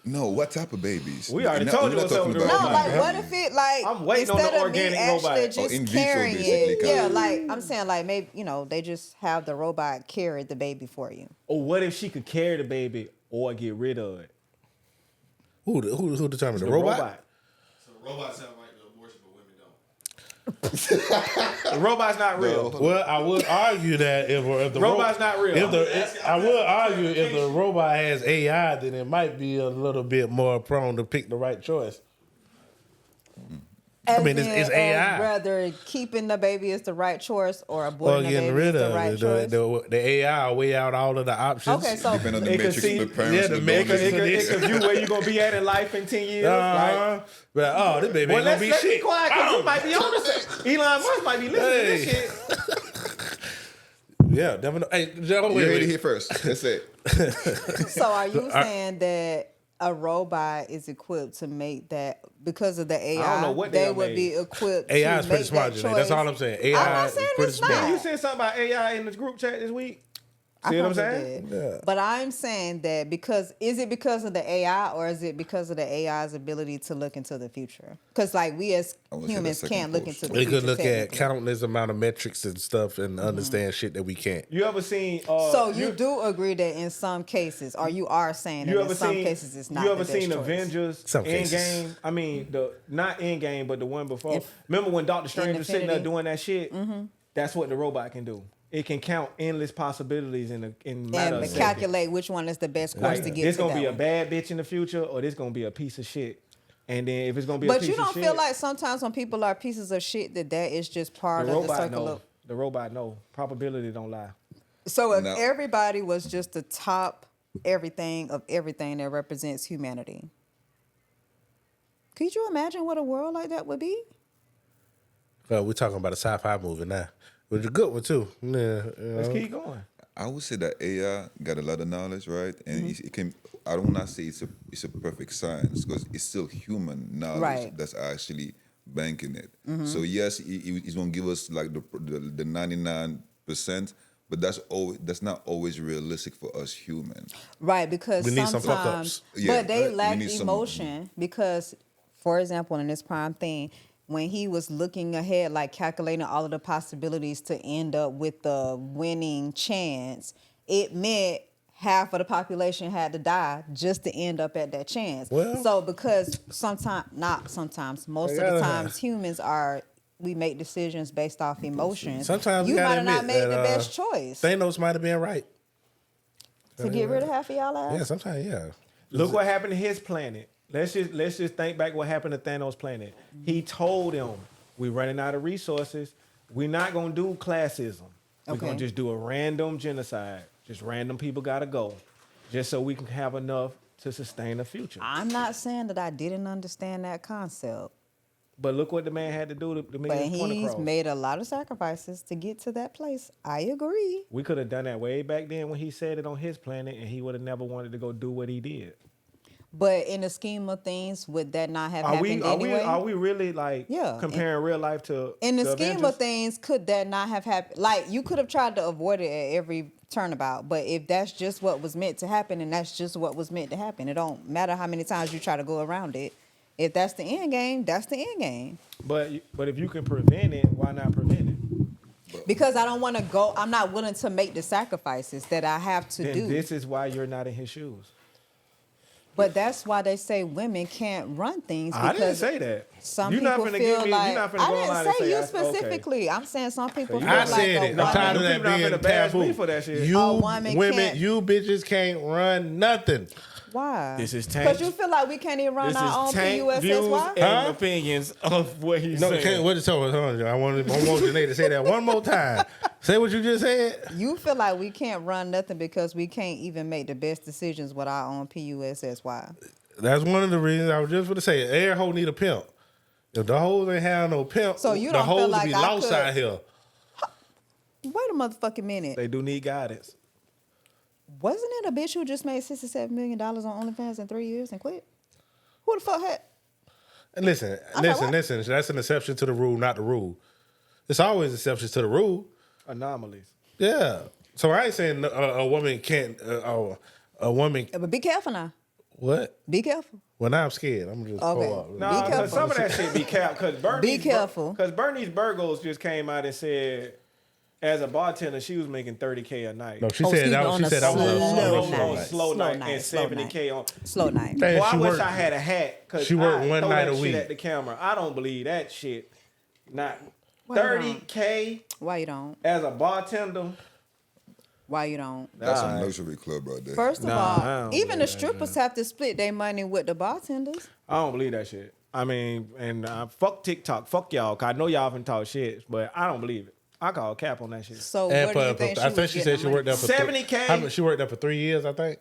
No, what type of babies? We already We're told not you what's talking up with the about- No, robot. like what if it like I'm waiting on instead the of organic me actually robot. just in vitro, carrying basically, it, kinda. yeah, like I'm saying, like maybe they just have the robot carry the baby for you. Or what if she could carry the baby or get rid of it? Who determined the robot? So robots sound like the abortion, but women don't. The robot's not real. Well, I would argue that if the Robot's not real. I would argue if the robot has AI, then it might be a little bit more prone to pick the right choice. As mean, it's in, AI. as whether keeping the baby is the right choice or Or aborting the getting baby rid is the of right it. choice. The AI will weigh out all of the options. Okay, so Depending on the It could matrix see- of the parents. yeah, the the matrix donors. of It could view where you gonna be at in life in 10 years. Like, But oh, this baby well, ain't gonna let's be be shit. quiet because you might be on the same. Elon Musk might be listening to this Hey. shit. Yeah, definitely. Hey, Joe, You wait, heard it wait. here first. That's it. So are you saying that a robot is equipped to make that because of the AI? I don't know what they they are would made. be equipped AI to is pretty make smart, that Janae. That's choice? all I'm saying. I'm AI not is saying pretty it's smart. not. You said something about AI in the group chat this week. I See what I'm probably saying? did. But I'm saying that is it because of the AI or is it because of the AI's ability to look into the future? Because like we as I would say the humans second can't look portion. into the We future. could look at technically. countless amount of metrics and stuff and understand shit that we can't. You ever seen? So you do agree that in some cases, or you are saying that You in ever some seen? cases it's not. You ever the best seen choice. Avengers Some cases. Endgame? I mean, not Endgame, but the one before. If- Remember when Doctor Strange was sitting there Infinity. doing that shit? That's what the robot can do. It can count endless possibilities in matter of And seconds. calculate which one is the best course Like, to get this to gonna that be a one. bad bitch in the future, or this gonna be a piece of shit. And then if it's gonna be a But piece you of don't shit, feel like sometimes when people are pieces of shit that is just part the of the robot circle know. of. The robot know. Probability don't lie. So if No. everybody was just the top everything of everything that represents humanity, could you imagine what a world like that would be? We're talking about a sci-fi movie now. Which is a good one too. Yeah, Let's keep going. I would say that AI got a lot of knowledge, right? And Mm-hmm. it can. I don't want to say it's a perfect science because it's still human knowledge Right. that's actually banking it. Mm-hmm. So yes, he's gonna give us like the 99%, but that's not always realistic for us humans. Right, because We need some sometimes, fuck-ups. Yeah, but they we lack need some- emotion because for example, in this prime thing, when he was looking ahead, like calculating all of the possibilities to end up with the winning chance, it meant half of the population had to die just to end up at that chance. Well, so because most of the times humans we make decisions based off emotions. Sometimes you we might gotta have not admit made that, the best choice Thanos might have been right. to get rid of half of y'all ass. Yeah, sometimes, yeah. Look what happened to his planet. Let's just think back what happened to Thanos' planet. He told them, "We running out of resources. We're not gonna do classism. We're Okay. gonna just do a random genocide. Just random people gotta go, just so we can have enough to sustain the future." I'm not saying that I didn't understand that concept, But look what the man had to do to make but his point he's across. made a lot of sacrifices to get to that place. I agree. We could have done that way back then when he said it on his planet, and he would have never wanted to go do what he did. But in the scheme of things, would that not have Are happened we anyway? are we really Yeah. comparing real life to in the the scheme Avengers? of things, could that not have happened? Like, you could have tried to avoid it at every turnabout, but if that's just what was meant to happen, and that's just what was meant to happen, it don't matter how many times you try to go around it. If that's the end game, that's the end game. But if you can prevent it, why not prevent it? Because I don't want to go. I'm not willing to make the sacrifices that I have to Then do. this is why you're not in his shoes. But that's why they say women can't run things. Because I didn't say that. Some You're not people finna feel give me. like You're not finna I go didn't online and say you okay. specifically. I'm saying some people you feel I like said a it. I'm woman- tired of that People not being finna bash me taboo. for that shit. You A woman women, can't- you bitches can't run nothing. Why? This is Tank. Because you feel like we can't even run This our own is Tank views PUSSY? and Huh? opinions of what he's No, saying. can't. What is hold on? I want Janae to say that one more time. Say what you just said. You feel like we can't run nothing because we can't even make the best decisions with our own PUSSY. That's one of the reasons I was just going to say. Every hoe need a pimp. If the hoes ain't have no pimp, So you the don't feel hoes like be I lost could- out here. Wait a motherfucking minute. They do need guidance. Wasn't it a bitch who just made $67 million on OnlyFans in 3 years and quit? Who the fuck had? And listen. what? That's an exception to the rule, not the rule. It's always exceptions to the rule. Anomalies. Yeah. So I ain't saying a woman can't. A woman. But be careful now. What? Be careful. Well, now I'm scared. I'm just Okay. pull up. No, Be because careful. some of that shit be cap. Because Be careful. Because Bernice Burgos just came out and said, as a bartender, she was making $30K a night. No, she Oh, said excuse that me, was. on She a said that was slow a night. night. slow night night, and slow 70K on. Slow night. Hey, Well, I she wish worked- I had a hat because she worked I one throw night that a shit week. at the camera. I don't believe that shit. Not Why you 30K Why you don't? as a bartender. Why you don't? That's Nah. a luxury club right there. First of Nah, I all, don't even believe the that, strippers have to split their money with the bartenders. I don't believe that shit. I mean, and fuck TikTok, fuck y'all. 'Cause I know y'all haven't talk shit, but I don't believe it. I call cap on that shit. So And what do you think I think she said she worked there for 70K? How much? She worked there for 3 years, I think.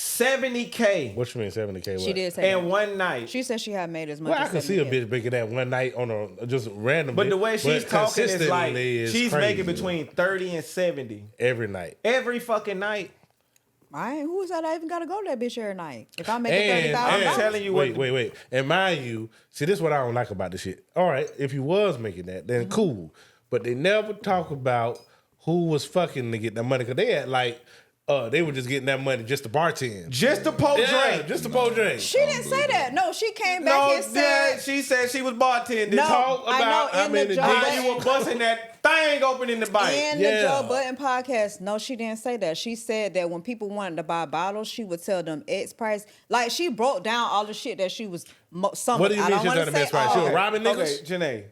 70K What you mean 70K? She did say in that. one night. She said she had made as much. Well, I as can see a 70K. bitch making that one night on a just random. But the way she's talking is like consistently is she's crazy. making between 30 and 70 every night. every fucking night. I ain't. Who is that? I even got to go to that bitch every night. If I make it And, $30,000, I'm telling you what- wait. And mind you, see, this is what I don't like about this shit. All right, if you was making that, then Mm-hmm. cool. But they never talk about who was fucking to get that money because they had like, they were just getting that money just to bartend. Just to pour Yeah, drink. just to pour drink. she didn't say that. No, she came back No, and said. yeah, she said she was bartending. No, talk I about know how in many the Joe How Budden, you were busting that thing open in the bite. in Yeah. the Joe Budden podcast. No, she didn't say that. She said that when people wanted to buy bottles, she would tell them X price. Like she broke down all the shit that she was. Some. What do you I mean don't she's wanna not a say X price? all. She was robbing Okay, niggas? Janae.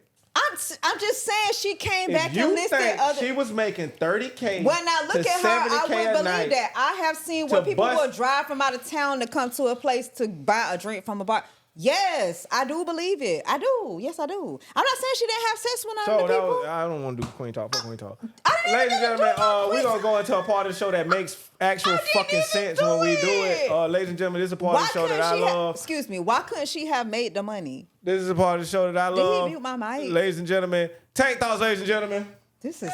I'm just saying she came If back and you listed think other. she was making 30K When I look to at her, I 70K wouldn't a believe night, that. I have seen where to people bust- will drive from out of town to come to a place to buy a drink from a bar. Yes, I do believe it. I do. Yes, I do. I'm not saying she didn't have sex with other So that people. was, I don't want to do Queen Talk. Fuck Queen Talk. I didn't Ladies and even gentlemen, do no we're Queen going to go into a part of the show that makes actual I didn't fucking even sense do when we do it. it. Ladies and gentlemen, this is a part Why of the show that couldn't I she love. excuse me. Why couldn't she have made the money? This is a part of the show that I Did he love. mute my mic? Ladies and gentlemen, Tank Thoughts, ladies and gentlemen. This is.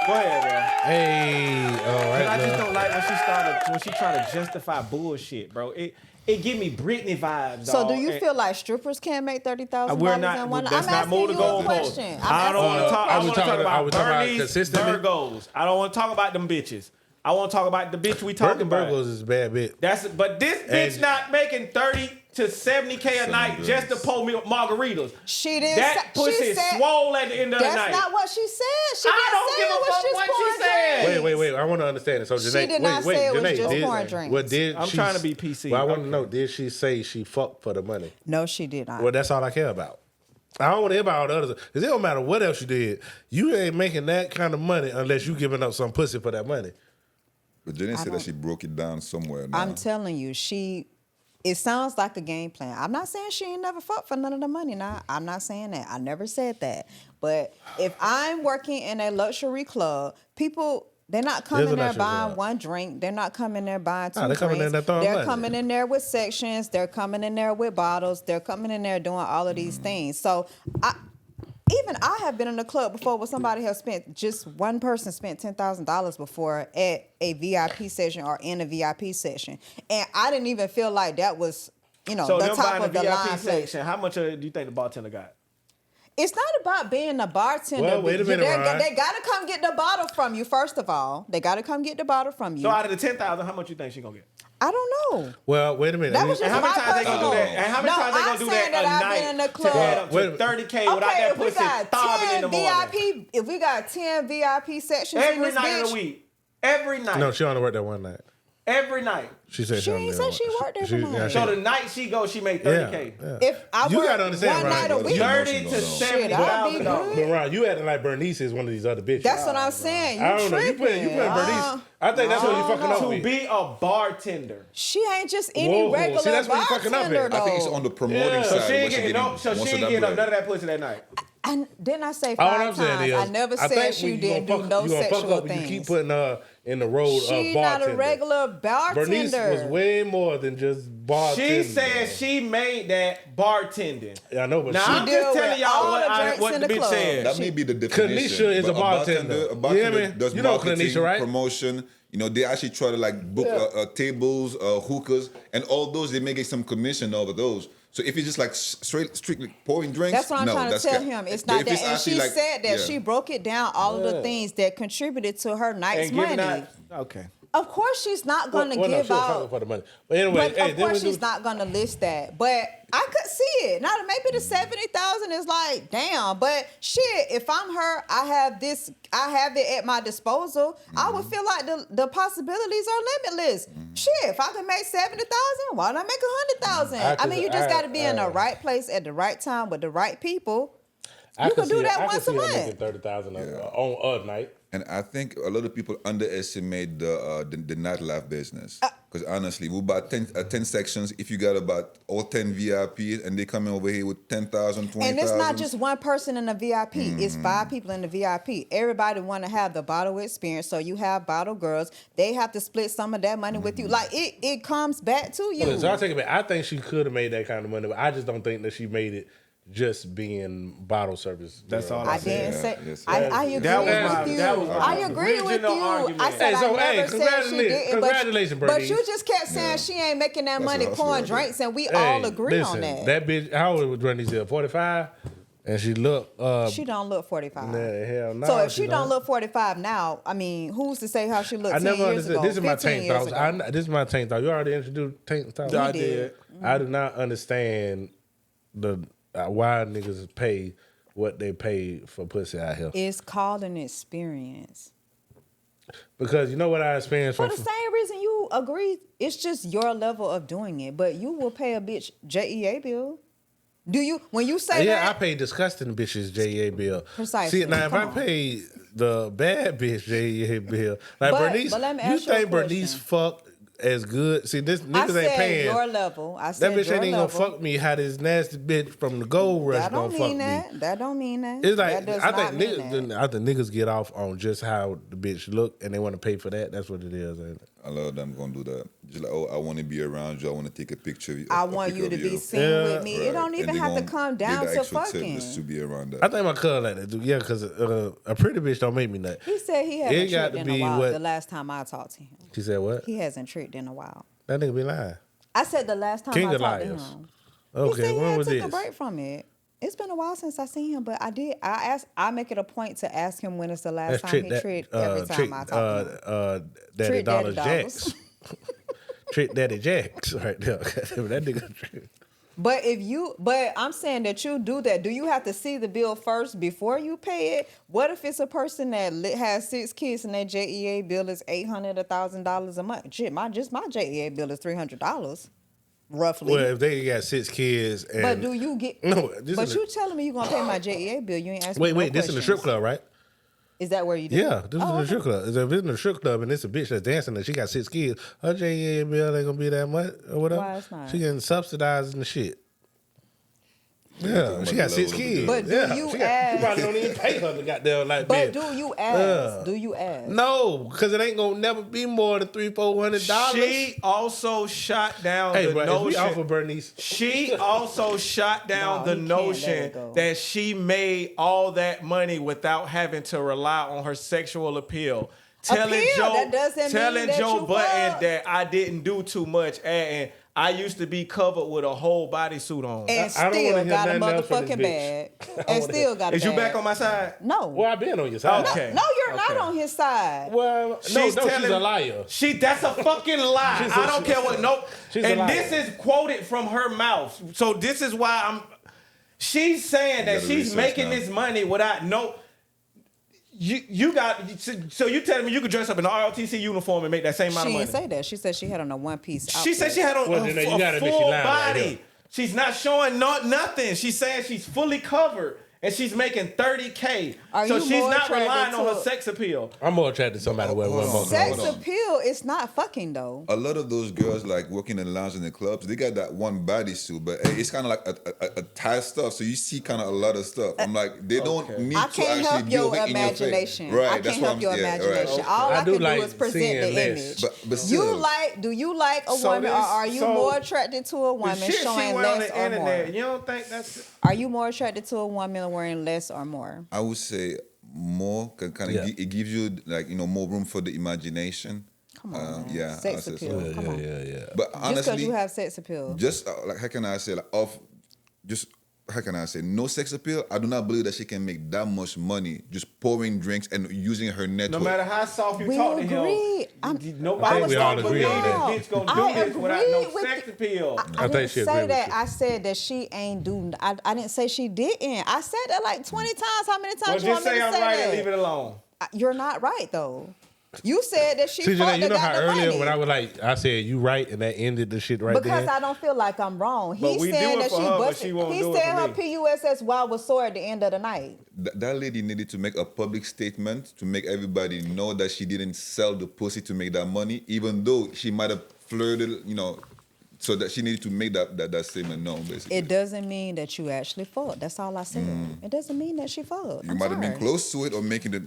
Go ahead, bro. Hey, all right. I just love. don't like when she try to justify bullshit, bro. It give me Britney vibes. So dawg. do you And feel like strippers can't make $30,000 we're in not? one night? Let's I'm not asking move the you a goalpost. question. I don't want to talk. I Are we want to talk talking about about Bernice consistently? Burgos. I don't want to talk about them bitches. I want to talk about the bitch we talking about. Burgos is a bad bitch. But this bitch And- not making 30 to 70K a night just to pour me margaritas. She didn't. That pussy she is said, swole at the end of the That's night. not what she said. She I don't didn't say give a it was fuck just what she pouring said. drinks. Wait. I want to understand it. So Janae, She did not say it was Janae, just pouring drinks. What did I'm she, trying to be PC. Well, I want to Okay. know, did she say she fucked for the money? No, she did not. Well, that's all I care about. I don't want to hear about all the others. Because it don't matter what else you did. You ain't making that kind of money unless you giving up some pussy for that money. But Jenny said that she broke it down somewhere. Now. I'm telling you, it sounds like a game plan. I'm not saying she ain't never fucked for none of the money. Now, I'm not saying that. I never said that. But if I'm working in a luxury club, people, they're not coming there luxury buying club. one drink. They're not coming there buying two Nah, they're drinks. coming in there throwing They're money. coming in there with sections. They're coming in there with bottles. They're coming in there doing all of these things. So even I have been in a club before where somebody has spent, just one person spent $10,000 before at a VIP session or in a VIP session. And I didn't even feel like that was, So the them top buying of the the VIP line place. section, how much do you think the bartender got? It's not about being a bartender. Well, wait a minute, Ryan. They got to come get the bottle from you, first of all. They got to come get the bottle from you. So out of the 10,000, how much you think she gonna get? I don't know. Well, wait a minute. That was And just how many my times they gonna do personal. that? And how many times they gonna I'm do saying that a I've night been in the to add up club. to 30K without Okay, that if we pussy got starving in the 10 morning? VIP, if we got 10 VIP sections in Every this night bitch, of the week. Every night. No, she only worked that one night. Every night. She said She only ain't did said she worked every night. yeah, So the night she goes, she made 30K. yeah. if I You work gotta understand, one Ryan. night a week, 30 to Shit, that'd be $70,000. good. But Ron, you acting like Bernice is one of these other bitches. That's what I'm saying. I You don't know. You tripping. put Bernice. I think that's what you fucking up To with. be a bartender. She ain't just any Whoa, regular see, that's what you fucking up bartender, at. though. I think it's on the promoting So side. she where ain't getting getting no, so most she of ain't that getting up bread. none of that pussy that night. And didn't I say All 5 I'm saying times? is, I never I said think she when didn't you do no gonna fuck sexual up, things. you keep putting her in the road She of not bartender. a regular Bernice bartender. was way more than just bartending. She said she made that bartending. Yeah, I know, but Now she I'm deal just telling with y'all all what, the drinks what in the the bitch club. said. That may be the definition. Kanisha is but a bartender. A You hear bartender me? does You know marketing, Kanisha, right? promotion. You know, they actually try to like book tables, hookahs, and all those. They may get some commission over those. So if it's just like strictly pouring drinks, That's what I'm no, trying to that's tell ca- him. It's but not if that. it's And actually she like- said that yeah. she broke it down, all of the things that contributed to her night's And giving money. out. Okay. Of course, she's not going to Well, no, give she was fucking out. for the money. But anyway, But hey, of then course, we she's not going to list that. But I could see it. Now, maybe the 70,000 is like, damn. But shit, if I'm her, I have it at my disposal. I would feel like the possibilities are limitless. Shit, if I can make 70,000, why not make 100,000? I mean, you just got to be in the right place at the right time with the right people. You can do that once a month. 30,000 on a night. And I think a lot of people underestimate the nightlife business. Because honestly, we about 10 sections. If you got about all 10 VIPs and they come in over here with 10,000, 20,000. And it's not just one person in the VIP. It's 5 people in the VIP. Everybody want to have the bottle experience. So you have bottle girls. They have to split some of that money with you. Like, it comes back to you. So I'll take it back. I think she could have made that kind of money, but I just don't think that she made it just being bottle service. That's all I didn't say. yes, I agree That was my- with you. that was my I agree with original you. argument. I said Hey, so, I hey, never said she didn't. congratulations, but Bernice. you just kept saying she ain't making that money what I pouring said. drinks, and we all agree listen, on that. That bitch, how old was Bernice? 45? And she looked. She don't look 45. Nah, hell no. So if she don't look 45 now, I mean, who's to say how she looked I 10 never years understood. ago? This is my 15 tank years thoughts. ago. This is my tank thought. You already introduced tank thoughts. I did. did. I do not understand the why niggas pay what they pay for pussy out here. It's called an experience. Because you know what I experienced For from the same reason you agree, it's just your level of doing it. But you will pay a bitch JEA bill. Do you? When you say I that, pay disgusting bitches JEA bill. Precisely. See, now if Come I on. pay the bad bitch JEA bill, like But Bernice, let me you ask you a think Bernice question. fuck as good? See, this I niggas ain't said paying. your level. I That said bitch your ain't even level. gonna fuck me how this nasty bitch from the Gold Rush That gonna don't fuck mean me. that. That don't mean that. It's like that does I not think mean niggas, that. I think niggas get off on just how the bitch look and they want to pay for that. That's what it is. Ain't it? A lot of them gonna do that. Just like, I want to be around you. I want to take a picture of you. I a want picture you to of be you. seen Yeah. with me. It don't And even they have to gonna come pay down the to extra tip fucking. just to be around that. I think my cousin like that. Yeah, because a pretty bitch don't make me nut. He said he It hasn't got tricked to in a be while. what- The last time I talked to him, She said what? he hasn't tricked in a while. That nigga be lying. I said the last time King I of talked to liars. him. Okay, he said he when had was took this? a break from it. It's been a while since I seen him, but I make it a point to ask him when it's the last time he tricked every time I talk to him. Daddy Trick Dollars Daddy Jacks. Trick Daddy Jacks right there. That nigga trick. But I'm saying that you do that. Do you have to see the bill first before you pay it? What if it's a person that has 6 kids and their JEA bill is $800, $1,000 a month? Shit, my JEA bill is $300, roughly. Well, if they got 6 kids, and but do you get? No, But you telling me you gonna pay my JEA bill? You ain't asking me no wait, this in the strip questions. club, right? Is that where you do? Yeah, it? this is in the strip club. If it's in the strip club and it's a bitch that's dancing and she got 6 kids, her JEA bill ain't gonna be that much or whatever. Why it's not? She getting subsidized and the shit. Yeah, she got 6 kids. But do you she ask? You probably don't even pay her to goddamn like But bitch. do you ask? Do you ask? No, because it ain't gonna never be more than $300-$400. She also shot down Hey, the bro, if we notion. offer Bernice, She also shot down No, the he can't let notion it go. that she made all that money without having to rely on her sexual appeal. Telling Appeal? Joe, That doesn't telling mean that Joe you Button fuck. that I didn't do too much, and I used to be covered with a whole bodysuit on. And I don't still wanna hear got a nothing else from motherfucking this bag. And still got a Is bag. you back on my side? No. well, I've been on your side. Okay. No, you're not Okay. on his side. Well, she's a liar. That's a fucking lie. She's I don't care what. Nope. She's a And liar. this is quoted from her mouth. So this is why she's saying that gotta she's research making now. this money without no. You got so you telling me you could dress up in an ROTC uniform and make that same amount She of didn't money? say that. She said she had on a one-piece outfit. She said she had on Well, a, then you a gotta admit she full lying right body. here. She's not showing nothing. She's saying she's fully covered and she's making $30K. Are So you she's more not attracted relying on to her a- sex appeal. I'm more attracted to somebody with one more. Sex Hold on. appeal is not fucking though. A lot of those girls like working in the lounge in the clubs, they got that one bodysuit, but it's kind of like a tight stuff. So you see kind of a lot of stuff. I'm like, they don't need I to can't actually help be your over in your face. imagination. Right, I that's can't what help I'm your yeah, right. imagination. All I I do can like do is present seeing the less. image. But still, Do you like a So woman, or this- are you so more attracted to a The woman shit she showing wear on less the or internet, more? you don't think that's... Are you more attracted to a woman wearing less or more? I would say more can kind of Yeah. it gives you like more room for the imagination. Come on, man. Yeah, Sex I'll say appeal. so. Come on. But Just because honestly, you have sex appeal. just like how can I say like how can I say no sex appeal? I do not believe that she can make that much money just pouring drinks and using her No network. matter how soft you We talk to agree. him, nobody I think we all gonna agree believe on this that. bitch gonna I do this without no agree with sex you. appeal. I think didn't she say agree with that. you. I said that she ain't do. I didn't say she didn't. I said that like 20 times. How many Well, times you want just me say to I'm say right that? and leave it alone. You're not right though. You said that she See, fucked Janae, you and know got how the earlier money. when I was like, I said you right, and that ended the shit right because there. I don't feel like I'm wrong. But He's we do saying it that for she her, but busted. she won't He do it said for her me. PUSS was sore at the end of the night. That lady needed to make a public statement to make everybody know that she didn't sell the pussy to make that money, even though she might have flirted, so that she needed to make that statement known, basically. It doesn't mean that you actually fucked. That's all I said. It doesn't mean that she fucked. You I'm might have been sorry. close to it or making it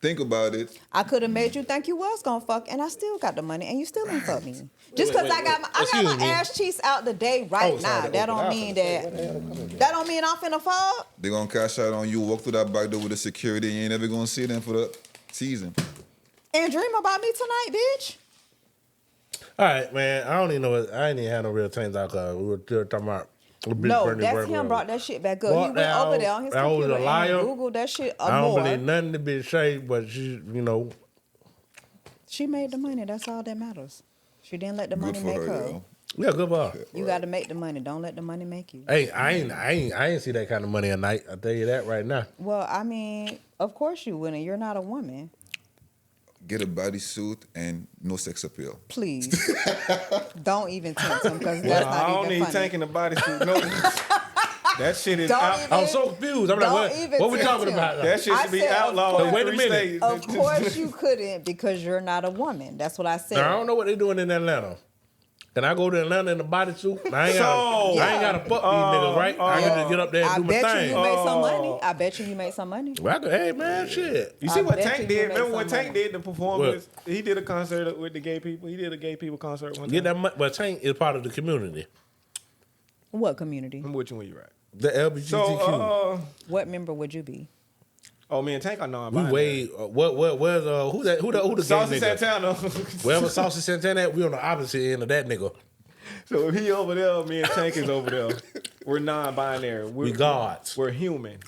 think about it. I could have made you think you was gonna fuck, and I still got the money, and you still ain't fuck me. Just because I got Excuse my me. ass cheeks out today right Oh, sorry, now, to that open don't up. mean that don't mean I'm finna fuck. They're going to cash out on you, walk through that back door with the security, and you ain't never going to see them for the season. And dream about me tonight, bitch. All right, man. I don't even know. I ain't even had no real things out because we were still talking about. No, that's him brought that shit back up. What He went over there on his that was computer a liar. and Googled that shit I don't more. believe nothing the bitch say, but she, She made the money. That's all that matters. She didn't let the Good money for make her, her. yo. yeah, good for her. You got to make the money. Don't let the money make you. Hey, I ain't see that kind of money at night. I tell you that right now. Well, I mean, of course you wouldn't. You're not a woman. Get a bodysuit and no sex appeal. Please. Don't even tempt him because Well, that's I not don't even need funny. tanking the bodysuit. No, that shit is Don't out. even- I was so confused. I'm like, Don't what? even What we tempt talking him. about? That shit I should be said, of outlawed. course- in Wait a 3 minute. states. Of course you couldn't because you're not a woman. That's what I said. Now, I don't know what they doing in Atlanta. Can I go to Atlanta in a bodysuit? I ain't gotta fuck these niggas, right? I can just get up there and I do my bet you thing. you made some money. I bet you made some money. Well, hey man, shit. You see I what bet Tank you did? made Remember when some Tank money. did the performance? He did a concert with the gay people. He did a gay people concert one time. Get that money, but Tank is part of the community, What community? I'm with you when you're right. the LGBTQ. So, What member would you be? me and Tank, I know I'm we behind way where's who the gay Saucy nigga? Santana. Wherever Saucy Santana at, we on the opposite end of that nigga. So if he over there, me and Tank is over there. We're non-binary. We gods. We're human.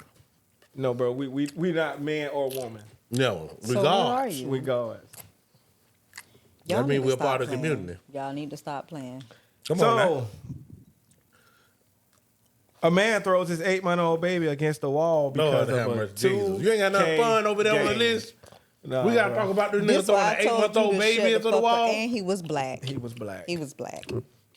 No, bro. We not man or woman. No, we So gods. what are you? We gods. Y'all I mean, need to we're stop part of the playing. community. Y'all need to stop playing. Come on now. So, a man throws his 8-month-old baby against the wall because Lord have of a mercy, Jesus. You ain't got 2K enough fun over there on the game. list. Nah, We gotta bro. talk about this nigga This throwing why an I told you 8-month-old to baby shut into the fuck up. wall. And he was black. He was black. He was black.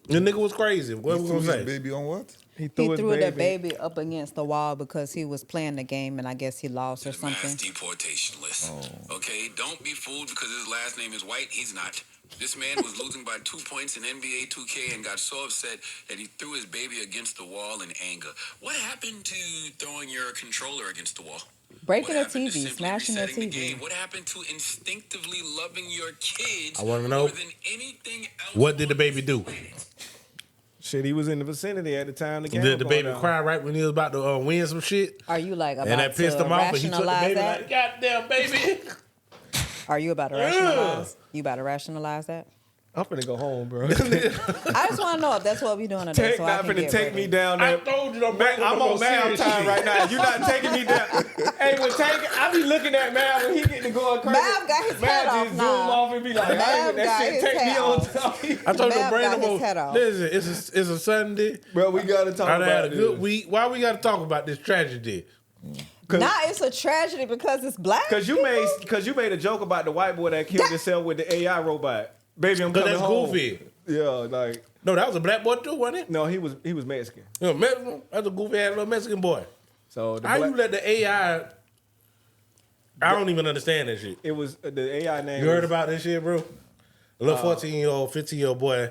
The nigga was crazy. What He we threw gonna his say? baby on what? He He threw, threw his the baby up against the wall because he was playing the game and I guess he lost or Mass something. deportation list. Okay, don't be fooled because his last name is White. He's not. This man was losing by 2 points in NBA 2K and got so upset that he threw his baby against the wall in anger. What happened to throwing your controller against the wall? Breaking What a happened to TV, simply smashing a resetting the TV. game? What happened to instinctively loving your kids I wanna know, more than anything else? what did the on baby this do? planet? Shit, he was in the vicinity at the time the game Did the was baby going down. cry right when he was about to win some shit? Are you like about And that pissed to him off, and he took the rationalize baby that? like, goddamn, baby. Are you about to rationalize? You about to rationalize that? I'm finna go home, bro. I just want to know if that's what we doing today. Take So I not can finna get take ready. me down I there. told you don't Man, bring I'm on Mal time right now. You're not taking me down. Hey, when I be looking at Mal when he get to going crazy. Mal got his head Mal off just now. zoom off and be like, Mal hey, got that shit his take me head on off. top. I told you Mav to bring got them his head on. off. Listen, it's a Sunday. Bro, we gotta talk I done had about a this. good week. Why we gotta talk about this tragedy? Nah, it's a tragedy because it's black. Cause you people. made a joke about the white boy that killed himself with the AI robot. Baby, I'm Cause coming that's home. goofy. Yeah, like No, that was a black boy too, wasn't it? no, he was Mexican. You know, Mexican. That's a goofy ass little Mexican boy. So the How black, you let the AI? I don't even understand that shit. it was the AI name. You heard was about this shit, bro? A little 14-year-old, 15-year-old boy.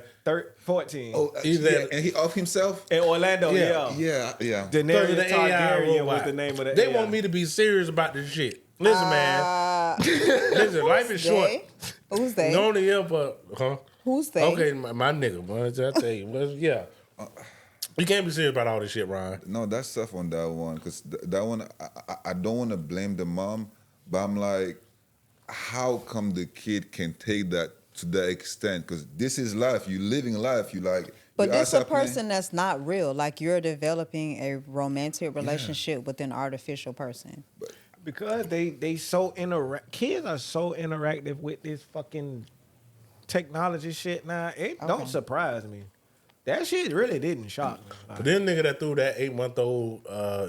14 Oh, He's yeah, that- and he off himself? in Orlando. Yeah. Yeah, Yeah. Because of Daenerys the AI Targaryen was robot. the name of the They AI. want me to be serious about this shit. Listen, man. Listen, life is short. They? Who's they? You only here for, huh? Who's they? Okay, my nigga, man. I tell you, yeah. You can't be serious about all this shit, Ryan. No, that's tough on that one because that one I don't want to blame the mom, but I'm like, how come the kid can take that to that extent? Because this is life. You living life. You like. But you this a outside playing- person that's not real. Like you're developing a romantic relationship with an artificial person. Because they so kids are so interactive with this fucking technology shit now. It don't surprise me. That shit really didn't shock me. Like, But then nigga that threw that 8-month-old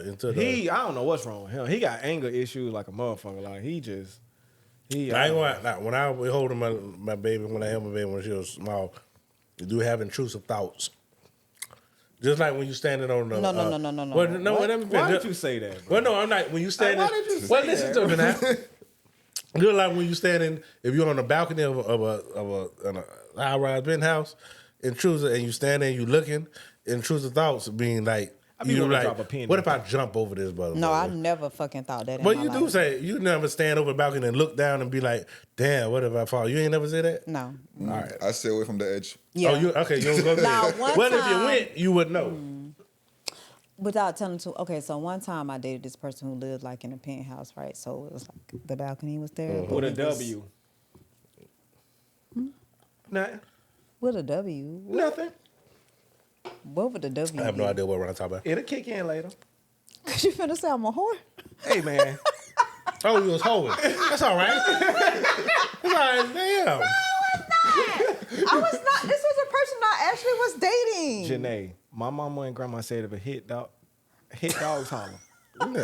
into the... I don't know what's wrong with him. He got anger issues like a motherfucker. Like he I ain't gonna, like, when I was holding my baby, when I held my baby when she was small, you do have intrusive thoughts. Just like when you standing on the... No. Well, no, What? let me Why finish. did you say that, bro? Well, no, I'm not. When you standing... why did you say well, listen that? to me now. Just like when you standing, if you're on the balcony of a high-rise penthouse, intrusive, and you standing and you looking, intrusive thoughts being like... I be you wanna like, drop a pin what in if I jump over this brother? No, I never fucking thought that. But in you my do life. say you never stand over the balcony and look down and be like, "Damn, what if I fall?" You ain't never said that. No. All right. I stay away from the edge. Yeah. Oh, you okay? You don't go there. Now, one Well, if you time- went, you would know. Without telling to okay, so one time I dated this person who lived like in a penthouse, right? So it was like the balcony was there. but With a it was- W. Nothing. With a W. Nothing. What would the W I have no be? idea what we're talking about. It'll kick in later. Cause you finna say I'm a whore. Hey man. Oh, you was hoeing. That's all right. That's all right. Damn. I was not. This was a person I actually was dating. Janae, my mama and grandma said if a hit dogs holler.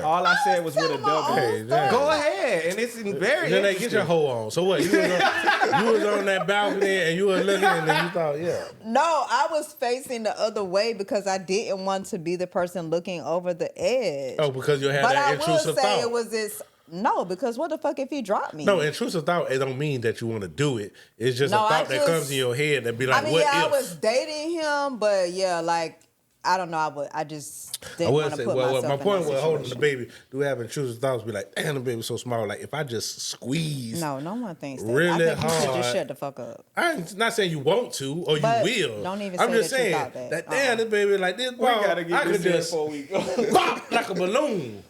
All I said was with a W. Hey, damn. Go ahead, and it's very Then they interesting. get your hoe on. So what? You was on that balcony and you were looking and then you thought, yeah. No, I was facing the other way because I didn't want to be the person looking over the edge. Oh, because you had but that I will intrusive say thought. it was this. No, because what the fuck if he dropped me? No, intrusive thought, it don't mean that you want to do it. It's just No, a I thought that just- comes in your head that be like, I mean, what yeah, if? I was dating him, but yeah, like I don't know. I just I didn't would want to say, put well, myself my in point that was holding the situation. baby, do have intrusive thoughts, be like, damn, the baby's so small. Like, if I just squeeze, No one thinks that. Really I think you should hard. just shut the fuck up. I'm not saying you want to or But you will. don't even I'm say just that you saying thought that. damn, this baby like this. We Ball, gotta I get could this in just before we go. pop like a balloon.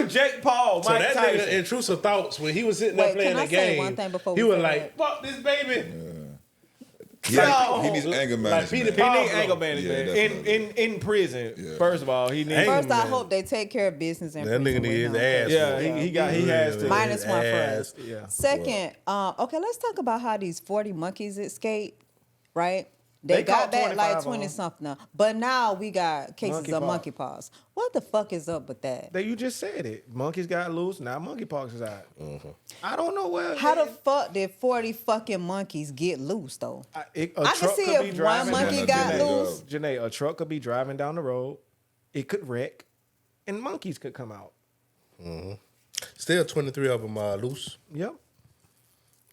Jake Paul, So Mike that Tyson. nigga intrusive thoughts when he was sitting there Wait, playing can the I say game, one thing before he we was go like, ahead? "Fuck this baby." Yeah, he needs anger management. He needs anger management Yeah, definitely. in prison. Yeah. First of all, he needs. First, I hope they take care of business and That nigga need his ass. Yeah, he has to. Minus one for us. Yeah. Second, okay, let's talk about how these 40 monkeys escaped, right? They caught got back like 25 20 on. something, but now we got cases of Monkeypox. monkeypox. What the fuck is up with that? You just said it. Monkeys got loose. Now monkeypox is out. I don't know where. How the fuck did 40 fucking monkeys get loose though? A I can truck see could be if one driving monkey down- got Janae, loose. Janae, a truck could be driving down the road. It could wreck, and monkeys could come out. Still 23 of them loose. Yep.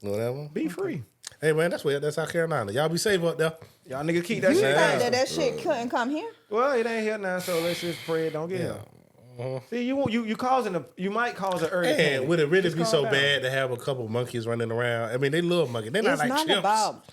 Whatever. Be free. Hey man, that's South Carolina. Y'all be safe up there. Y'all niggas keep that You shit think down. that shit couldn't come here? Well, it ain't here now, so let's just pray it don't get here. See, you might cause an early And panic. would it really Just be calm so down. bad to have a couple monkeys running around? I mean, they little monkeys. They're not It's like not chimps. about.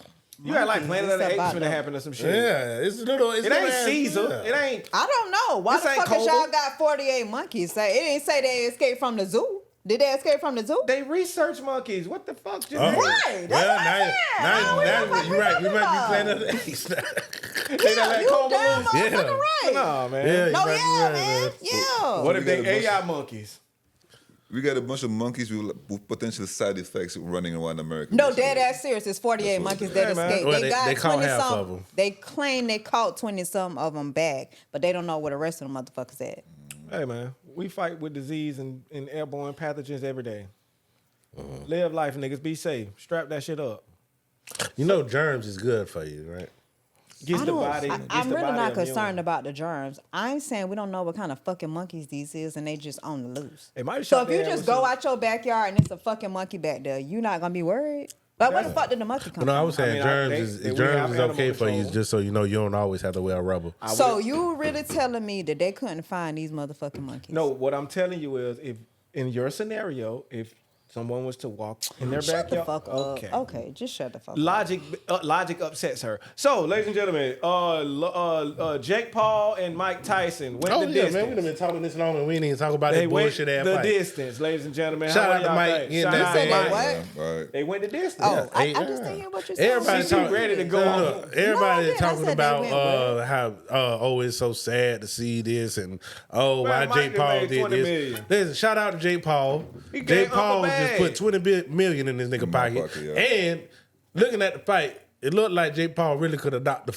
You got like monkeys, Planet it's of the Apes about finna them. happen or some shit. Yeah, it's little. It's It ain't little Caesar. ass, It ain't. I don't know. Why This the ain't fuck is Cobra. y'all got 48 monkeys? It didn't say they escaped from the zoo. Did they escape from the zoo? They research monkeys. What the fuck, Janae? Right. That's Well, what I'm saying. I don't know now what you're right. We talking might be about. Planet of the Apes. They done let You Cobra damn loose. Yeah. motherfucking right. Nah, man. Yeah, you No, might be yeah, right, man. Yeah. What if We got they a bunch AI of- monkeys? We got a bunch of monkeys with potential side effects running around America. No, dead ass serious. It's 48 That's what- monkeys that Yeah, man. escaped. Well, they they got caught 20 half some. of 'em. They claim they caught 20 some of them back, but they don't know where the rest of the motherfuckers at. Hey, man. We fight with disease and airborne pathogens every day. Live life, niggas. Be safe. Strap that shit up. You know, germs is good for you, right? Gets the body. I'm really not concerned about the germs. I'm saying we don't know what kind of fucking monkeys these is, and they just on the loose. It might So shot if you their ass just with go some- out your backyard and it's a fucking monkey back there, you not gonna be worried. But where the fuck did the monkey come No, I from? was saying mean, germs they- is we have germs is animal okay for you, control. just so you know you don't always have to wear rubber. So you really telling me that they couldn't find these motherfucking monkeys? No, what I'm telling you is, if in your scenario, if someone was to walk in their Shut the backyard, fuck up. Okay, just shut the fuck up. Logic upsets her. So, ladies and gentlemen, Jake Paul and Mike Tyson went Oh the yeah, distance. man, we done been talking this long and we didn't even talk about They that went bullshit ass the fight. distance, ladies and gentlemen. Shout How out do to y'all Mike think? getting Shout that out They to said Mike. they what? Right. They went the distance. Oh, I Yeah. understand hear what you're saying. Everybody She talking, ready to go on. Everybody No, I talking said they about went well. how oh it's so sad to see this and why Mike Jake done Paul made did 20 this. million. Listen, shout out to Jake Paul. He gave Jake Uncle Paul just Bag. put 20 million in his nigga In my pocket, pocket, yeah. and looking at the fight. It looked like Jake Paul really could have knocked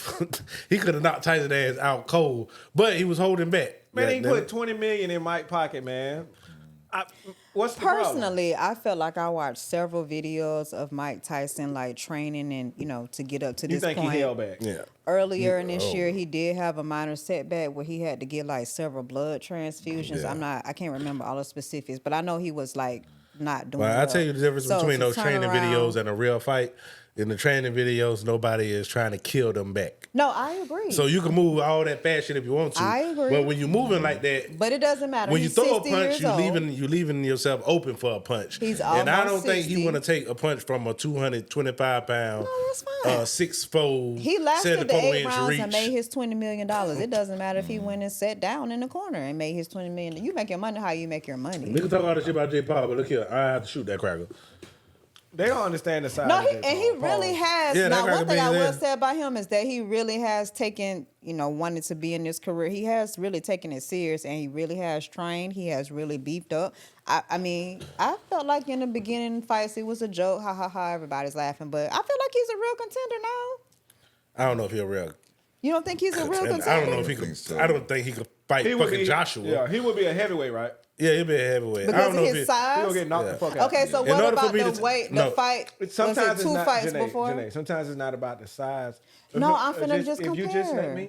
he could have knocked Tyson ass out cold, but he was holding back. Man, he Goddamn put it. 20 million in Mike's pocket, man. What's the problem? Personally, I felt like I watched several videos of Mike Tyson like training and to get up to You this think point. he held back? Yeah. Earlier in this year, he did have a minor setback where he had to get like several blood transfusions. Yeah. I can't remember all the specifics, but I know he was like not doing. Well, I well. tell you the difference So between to those turn training around- videos and a real fight. In the training videos, nobody is trying to kill them back. No, I agree. So you can move all that fast shit if you want to. I agree. But when you're moving like that, but it doesn't matter. when you He's throw a 60 punch, years you old. leaving yourself open for a punch. He's and I don't almost think 60. he want to take a punch from a 225 pound, No, that's fine. 6'4", He lasted the 8 74-inch rounds reach. and made his $20 million. It doesn't matter if he went and sat down in the corner and made his $20 million. You make your money how you make your money. We can talk all this shit about Jay Paul, but look here, I have to shoot that cracker. They don't understand the size. No, of he Jake and he Paul. really has. Yeah, that now, guy one could thing be I will there. say about him is that he really has taken, wanted to be in this career. He has really taken it serious, and he really has trained. He has really beefed up. I mean, I felt like in the beginning fights it was a joke, ha ha ha. Everybody's laughing, but I feel like he's a real contender now. I don't know if he's real. You don't think he's a real contender? I don't know if he I think could. so. I don't think he could fight He would fucking be- Joshua. Yeah, he would be a heavyweight, right? Yeah, he'll be a heavyweight. I Because don't know of if his he, size. He'll get knocked the fuck out. Okay, so In what order for about me the to- weight? no. The fight? Sometimes was it it's two not, fights Janae, before? Janae, sometimes it's not about the size. No, I'm finna just If you just let compare. me,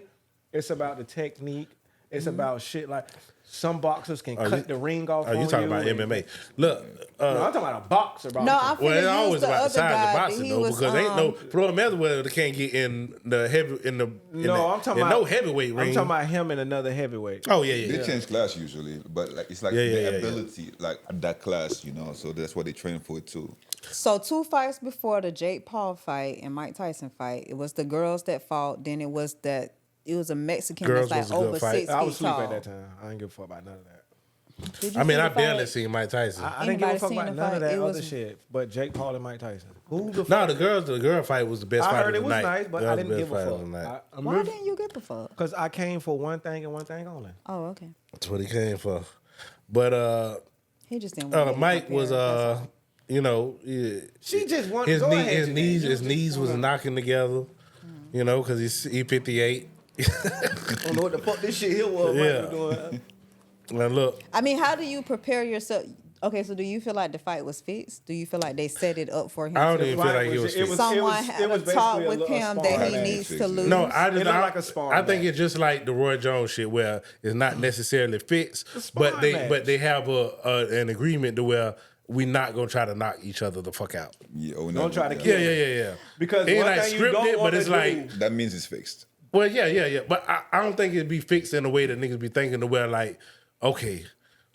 it's about the technique. It's about shit like some boxers can cut the ring off. Oh, you on talking you about and- MMA? Look, No, I'm talking about a boxer. Boxer. No, I'm finna well, it's use always the about the other size of guy. boxing He though, was, because ain't no Floyd Mayweather can't get in the No, I'm talking about no heavyweight ring. I'm talking about him and another heavyweight. Oh yeah, They yeah. change class usually, but like it's like Yeah, yeah, the yeah, ability, like at that class, so that's what they train for it too. So 2 fights before the Jake Paul fight and Mike Tyson fight, it was the girls that fought. Then it was a Mexican Girls that's was like a good over fight. 6 feet I was asleep tall. at that time. I didn't give a fuck about none of that. Did you I mean, see I the barely fight? seen Mike Tyson. I didn't give a Anybody fuck seen about the none fight? of that It other was- shit. But Jake Paul and Mike Tyson. Who the No, fuck? the girl fight was the best fight I of the heard night. it was nice, but That I was the didn't best give a fight of the night. fuck. Why didn't you give a fuck? Because I came for one thing and one thing only. Oh, okay. That's what he came for. But He just didn't want to Mike compare, was that's all. you know, yeah, She just wanted his go knee, ahead, his knees was knocking together. You know, because he 58. I don't know what the fuck this shit here was. Yeah. Mike was doing. Now look, I mean, how do you prepare yourself? Okay, so do you feel like the fight was fixed? Do you feel like they set it up for him? I don't to even feel like he was fixed. Someone had a talk with him that he match. needs to lose. No, I just It looked like a sparring I think match. it's just like the Roy Jones shit, where it's not necessarily fixed, sparring match. but they have an agreement to where we're not gonna try to knock each other the fuck out. Yeah, Don't try to kill Yeah. Because It ain't one like thing you don't scripted, want but it's to like do, That means it's fixed. well, yeah. But I don't think it'd be fixed in a way that niggas be thinking to where like, okay,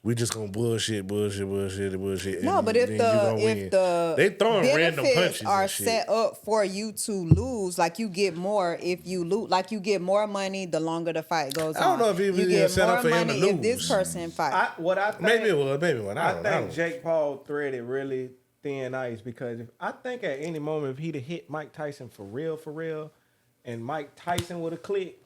we just gonna bullshit. No, and but if then you gonna win. the they throwing random benefits punches are and shit. set up for you to lose, like you get more if you lose, like you get more money the longer the fight goes on. I don't know if it was you get set more up for him to money if this lose. person fight. what I think, Maybe it was, maybe it wasn't. I I think don't. Jake Paul threaded really thin ice because I think at any moment if he'd have hit Mike Tyson for real, and Mike Tyson would have clicked,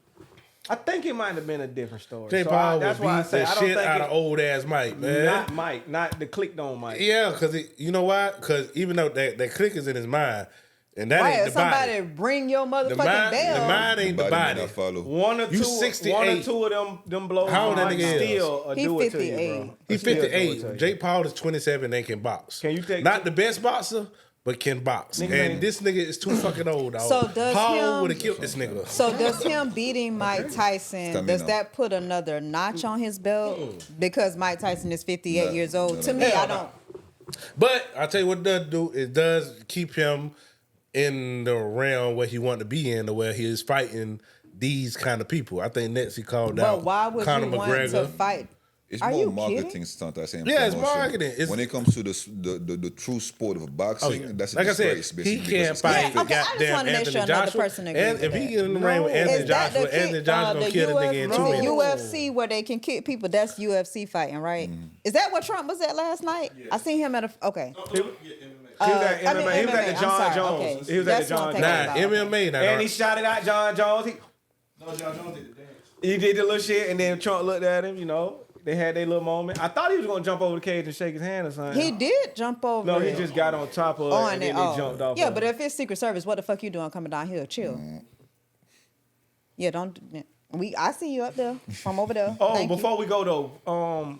I think it might have been a different story. Jay So Paul that's would why I beat say the I don't shit think out it, of old ass Mike, man. not Mike, not the clicked on Mike. Yeah, because you know why? Because even though that click is in his mind, and that Right, ain't if the somebody body. bring your motherfucking The mind bell. ain't the Body may body. not follow. One or You two, 68. one or two of them blows. How old that Mike nigga is? still He do it to you, 58. bro. He's Still do it to 58. you. Jake Paul is 27 and can box. Can you take not two- the best boxer, but can box. Nigga and ain't- this nigga is too fucking old, dog. So does Paul him- would have killed this nigga. So does him beating Mike Tyson, Stamina. does that put another notch on his belt? Because Mike Tyson is 58 No, years old. no, To no. me, Hell I no. don't. But I'll tell you what it does do. It does keep him in the realm where he wanted to be in, to where he is fighting these kind of people. I think next he called But out why would Conor you want McGregor. to fight? It's Are more you marketing kidding? stunt, I say. Yeah, it's promotion. marketing. It's- when it comes to the true sport of boxing, that's a like I said, disgrace, he basically. can't because fight. Yeah, okay, I just goddamn wanna make Anthony sure another Joshua. person agrees And with if he that. get in the ring with No. Anthony Is that Joshua, the Anthony kick, Joshua gonna kill the nigga in 2 the minutes. UFC where they can kick people? That's UFC fighting, right? Is that what Trump was at last night? I seen him at a okay. He was at I mean, MMA. He was at the MMA, John I'm sorry, Jones. okay. He was at That's the what John I'm Jones. thinking Nah, about. MMA now. And he shouted out John Jones. No, John Jones did the dance. He did the little shit, and then Trump looked at him. You know, they had their little moment. I thought he was gonna jump over the cage and shake his hand or something. He did jump over. No, he it. just got on top of it, on and it. then Oh. he jumped off. Yeah, of but it. if it's Secret Service, what the fuck you doing coming down here? Chill. Yeah, don't. I see you up there from over there. Oh, Thank you. before we go though,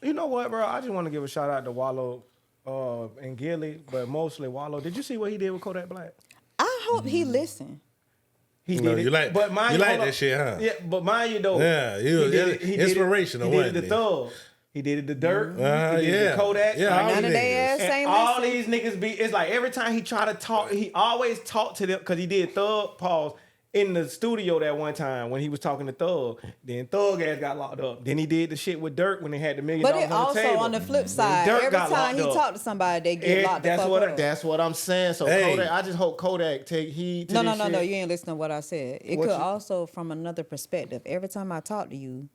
you know what, bro? I just want to give a shout out to Wallow and Gilly, but mostly Wallow. Did you see what he did with Kodak Black? I hope he listened. He No, did it. you like- but mind you like hold that up. shit, huh? Yeah, but mind you though. Yeah, he was inspirational, He did it wasn't the Thug. He did it the Dirt. He did yeah. the Kodak. Yeah, Like, all None of niggas. their ass and ain't all listen. these niggas be. It's like every time he try to talk, he always talked to them because he did Thug pause in the studio that one time when he was talking to Thug. Then Thug ass got locked up. Then he did the shit with Dirt when they had the $1 million But on it the also table. on the flip Then side, Dirt every got time he locked up. talk to somebody, they get locked the fuck up. That's what I'm saying. So Hey. Kodak, I just hope Kodak take heed to No, this no, shit. you ain't listening to what I said. It What could you- also, from another perspective, every time I talk to you,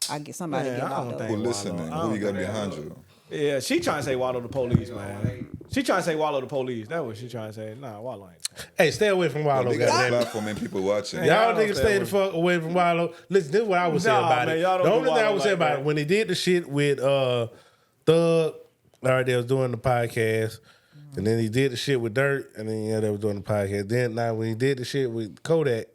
I get somebody Man, get I don't locked up. think- Who listening? I Who you got don't think behind you? Yeah, she trying to say Wallow the police, man. She trying to say Wallow the police. That's what she trying to say. Nah, Wallow ain't. Hey, stay away from Wallow, They got a goddamn. platform and people watching. Yeah. Y'all don't niggas stay stay the away. fuck away from Wallow. Listen, this is what I would say Nah, about man, it. y'all don't The do only thing I Wallow would say like about that. it, when he did the shit with Thug, all right, they was doing the podcast, and then he did the shit with Dirt, and then they was doing the podcast. Then now when he did the shit with Kodak,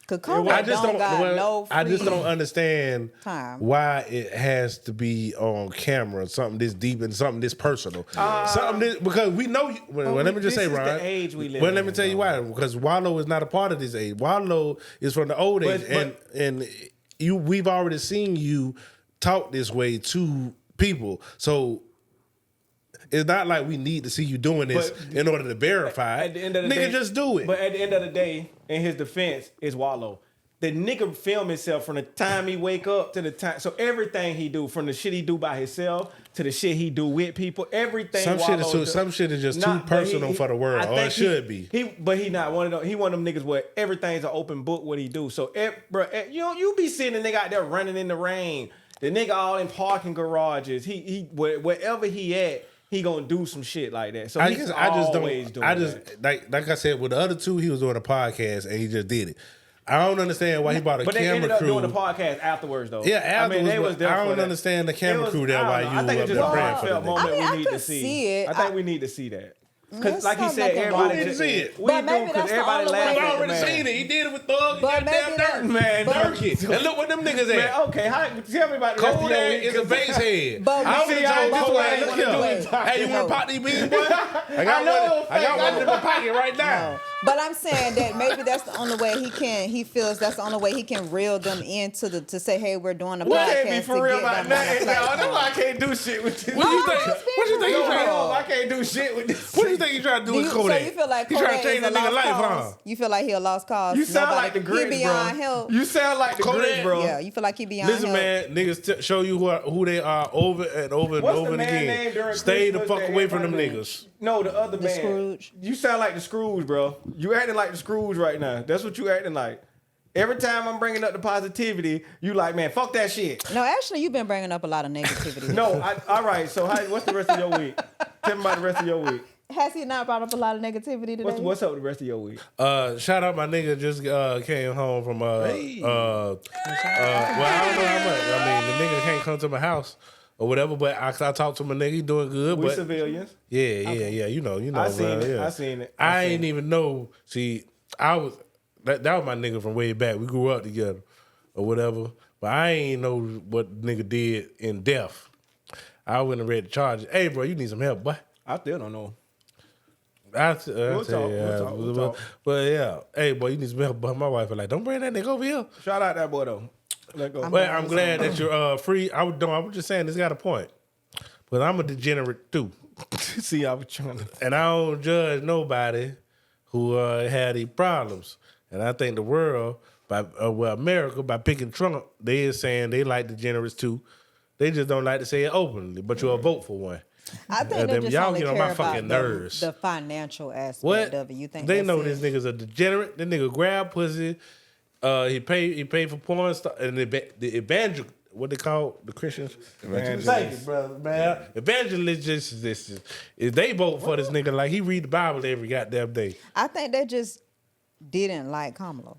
Cause Kodak I just don't. got well, no I just free don't understand time. why it has to be on camera. Something this deep and something this personal. Something this, because we know. Well, let me just this say, is the Ron. age we live Well, let in, me tell you bro. why. Because Wallow is not a part of this age. Wallow is from the old age, and you. We've already seen you talk this way to people, so. It's not like we need to see you doing this But in order to verify. At the end of the Nigga, day, just do it. But at the end of the day, in his defense, is Wallow. The nigga film himself from the time he wake up to the time. So everything he do, from the shit he do by himself to the shit he do with people, everything. Some shit is Wallow too- do- some shit is just too Nah, but personal for the world, I or it think should be. But he not one of them. He one of them niggas where everything's an open book what he do. So, bro, you know, you be seeing a nigga out there running in the rain. The nigga all in parking garages. He wherever he at, he gonna do some shit like that. So I he's just always doing that. like I said, with the other two, he was doing a podcast and he just did it. I don't understand why he bought a But they camera ended up crew. doing the podcast afterwards, though. Yeah, afterwards. they was there I for don't that. understand the camera crew there. Why you I think up it's just there a praying for heartfelt the nigga. moment I mean, I we need could to see. see it. I think we need to see that. Because Let's like he not said, make it everybody right. just see it. We But do maybe because that's the everybody only way- laughs I've at the already man. seen it. He did it with Thug. He But got maybe damn that- Dirk. Man, Durky. And look what them niggas Man, at. okay, tell me about the rest of your Kodak week. is a base head. But I we would see have told how Kodak, Kodak look wanna do here. it. Hey, you want to pop these beans, boy? I got one in my pocket right now. No. But I'm saying that maybe that's the only way he feels that's the only way he can reel them into to say, hey, we're doing a We podcast can't be for to real get about them on the nothing. That's platform. why I can't do shit with this. What do you think? No, What you think no, you trying to no. I can't do shit with this. What do you think you trying to do with So Kodak? you feel like He Kodak trying to change is a that nigga lost life, cause? huh? You feel like he a lost cause? You sound Nobody- like the he Grinch, beyond bro. help. You sound like the Kodak? Grinch, bro. Yeah, you feel like he beyond Listen, help. man, niggas show you who they are over and over and What's over the and man name again. during Stay the Christmas fuck that away from them everybody- niggas. No, the other The man. Scrooge. You sound like the Scrooge, bro. You acting like the Scrooge right now. That's what you acting like. Every time I'm bringing up the positivity, you like, man, fuck that shit. No, actually, you've been bringing up a lot of negativity. No, all right. So what's the rest of your week? Tell me about the rest of your week. Has he not brought up a lot of negativity today? What's up with the rest of your week? Shout out my nigga just came home from well, I don't know how much. I mean, the nigga can't come to my house or whatever, but I talked to my nigga, he doing good. We but civilians. yeah, you know. I seen man, it. yeah. I seen it. I ain't even know. See, that was my nigga from way back. We grew up together or whatever, but I ain't know what the nigga did in depth. I went and read the charges. Hey, bro, you need some help, boy. I still don't know. We'll talk. But yeah, hey, boy, you need some help. But my wife was like, don't bring that nigga over here. Shout out that boy though. Let go. Well, I'm glad that you're free. I was just saying this got a point. But I'm a degenerate too. See, I was trying to. And I don't judge nobody who had these problems. And I think the world, America, by picking Trump, they is saying they like degenerates too. They just don't like to say it openly, but you'll vote for one. I think they just y'all only get on care my fucking about nerves. the financial aspect What? of it. You think they that's know it? this nigga's a degenerate. That nigga grab pussy. He paid for porn stuff and the evangel. What they call the Christians? Evangelists. Thank you, brother, man. Evangelists just if they vote for this nigga like he read the Bible every goddamn day. I think they just didn't like Kamala.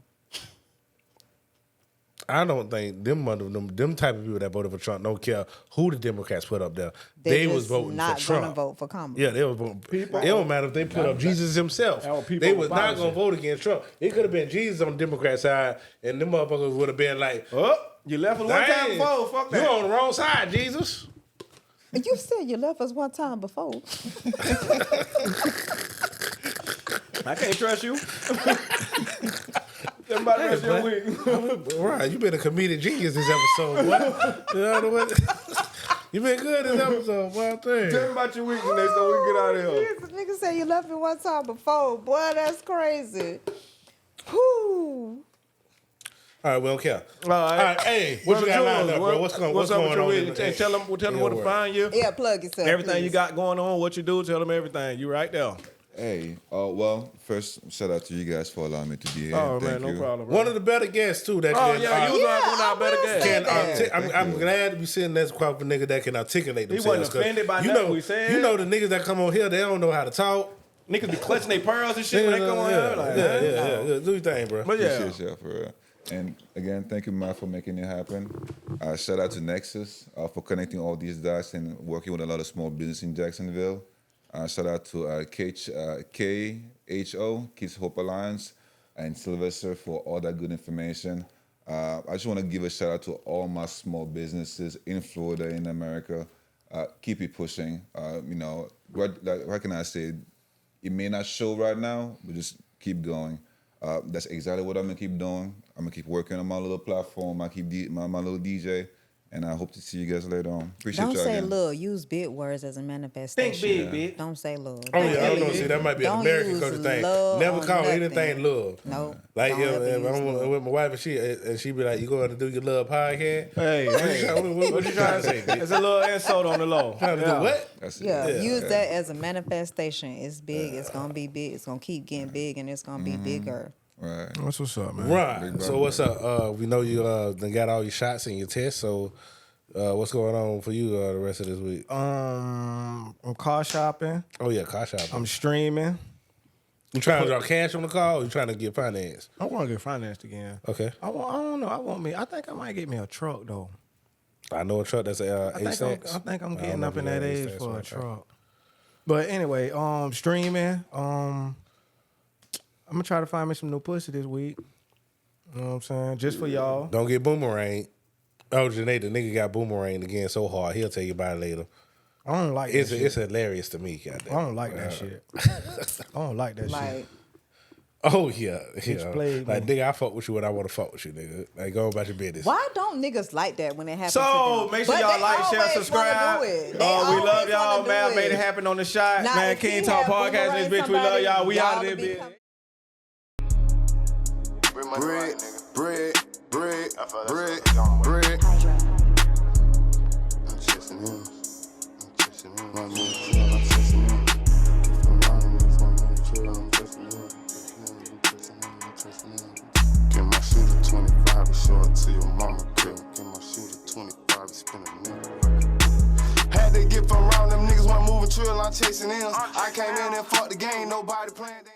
I don't think them type of people that voted for Trump don't care who the Democrats put up there. They was just voting not for Trump. gonna vote for Kamala. Yeah, they was voting. It don't matter if they put up Jesus himself. They was not gonna vote against Trump. It could have been Jesus on the Democrat side, and them motherfuckers would have been like, Oh, you left us one time "Dang, before. Fuck that. you on the wrong side, Jesus." You said you left us one time before. I can't trust you. Tell me about the rest of your week. Right, you been a comedic genius this episode, boy. You know what? You been good this episode, boy. Tell me about your week today so we can get out of here. Jesus, nigga said you left me one time before. Boy, that's crazy. Whoo. All right, we don't care. All right. Hey, what you got lined up, bro? What's going up with on? your week? in- Tell them where to find you. Yeah, plug yourself. Everything please. you got going on, what you do, tell them everything. You right there. Hey, well, first shout out to you guys for allowing me to be here. Oh, Thank man, you. no problem. Bro. One of the better guests too. That Oh, can, yeah, you was Yeah, one of our better I will guys. say that. I'm glad to be sitting next to a nigga that can articulate He themselves. wasn't offended by you nothing know, we said. You know the niggas that come on here, they don't know how to talk. Niggas be clutching their pearls and shit when they come on here. Like, Yeah. Do your thing, bro. But yeah. Appreciate y'all for real. And again, thank you, Matt, for making it happen. Shout out to Nexus for connecting all these dots and working with a lot of small business in Jacksonville. Shout out to KHO, Kids Hope Alliance, and Sylvester for all that good information. I just want to give a shout out to all my small businesses in Florida, in America. Keep it pushing. What can I say? It may not show right now, but just keep going. That's exactly what I'm gonna keep doing. I'm gonna keep working on my little platform. I keep my little DJ, and I hope to see you guys later on. Appreciate Don't y'all say again. little. Use big words as a manifestation. Think big, bitch. Don't say little. Oh yeah, I don't know. See, that might be an Don't American use culture thing. love Never on call nothing. anything love. No. Like don't ever if use I'm love. with my wife and she be like, "You going to do your love podcast?" Hey, What you trying to say? bitch? It's a little insult on the low. Trying to do what? That's it. Yeah, use that as a manifestation. It's big. It's gonna be big. It's gonna keep getting big, and it's gonna be bigger. Right. What's up, man? Right. So what's up? We know you done got all your shots and your tests. So What's going on for you the rest of this week? I'm car shopping. Oh yeah, car shopping. I'm streaming. You trying to draw cash on the car, or you trying to get financed? I want to get financed again. Okay. I don't know. I think I might get me a truck though. I know a truck that's I think I'm getting up in that age for a truck. But anyway, streaming. I'm gonna try to find me some new pussy this week. You know what I'm saying? Just for y'all. Don't get boomerang. Oh, Janae, the nigga got boomerang again so hard. He'll tell you about it later. I don't like it's that it's shit. hilarious to me. Goddamn. I don't like that shit. I don't like that shit. Oh yeah. Played like me. nigga, I fuck with you when I want to fuck with you, nigga. Like go about your business. Why don't niggas like that when it happens? So make sure y'all like, share, subscribe. We love y'all, man. Made it happen on the shot, now, man. KyngTalk podcast, this bitch. We love y'all. We out of this bitch. Bread. I'm chasing him. My man kill, I'm chasing him. From around me, from me kill, I'm chasing him. Get my shooter 25 and show it to your mama kill. Get my shooter 25 and spin a nigga. Had to get from around them niggas, one moving trill, I'm chasing him. I came in and fucked the game, nobody playing that.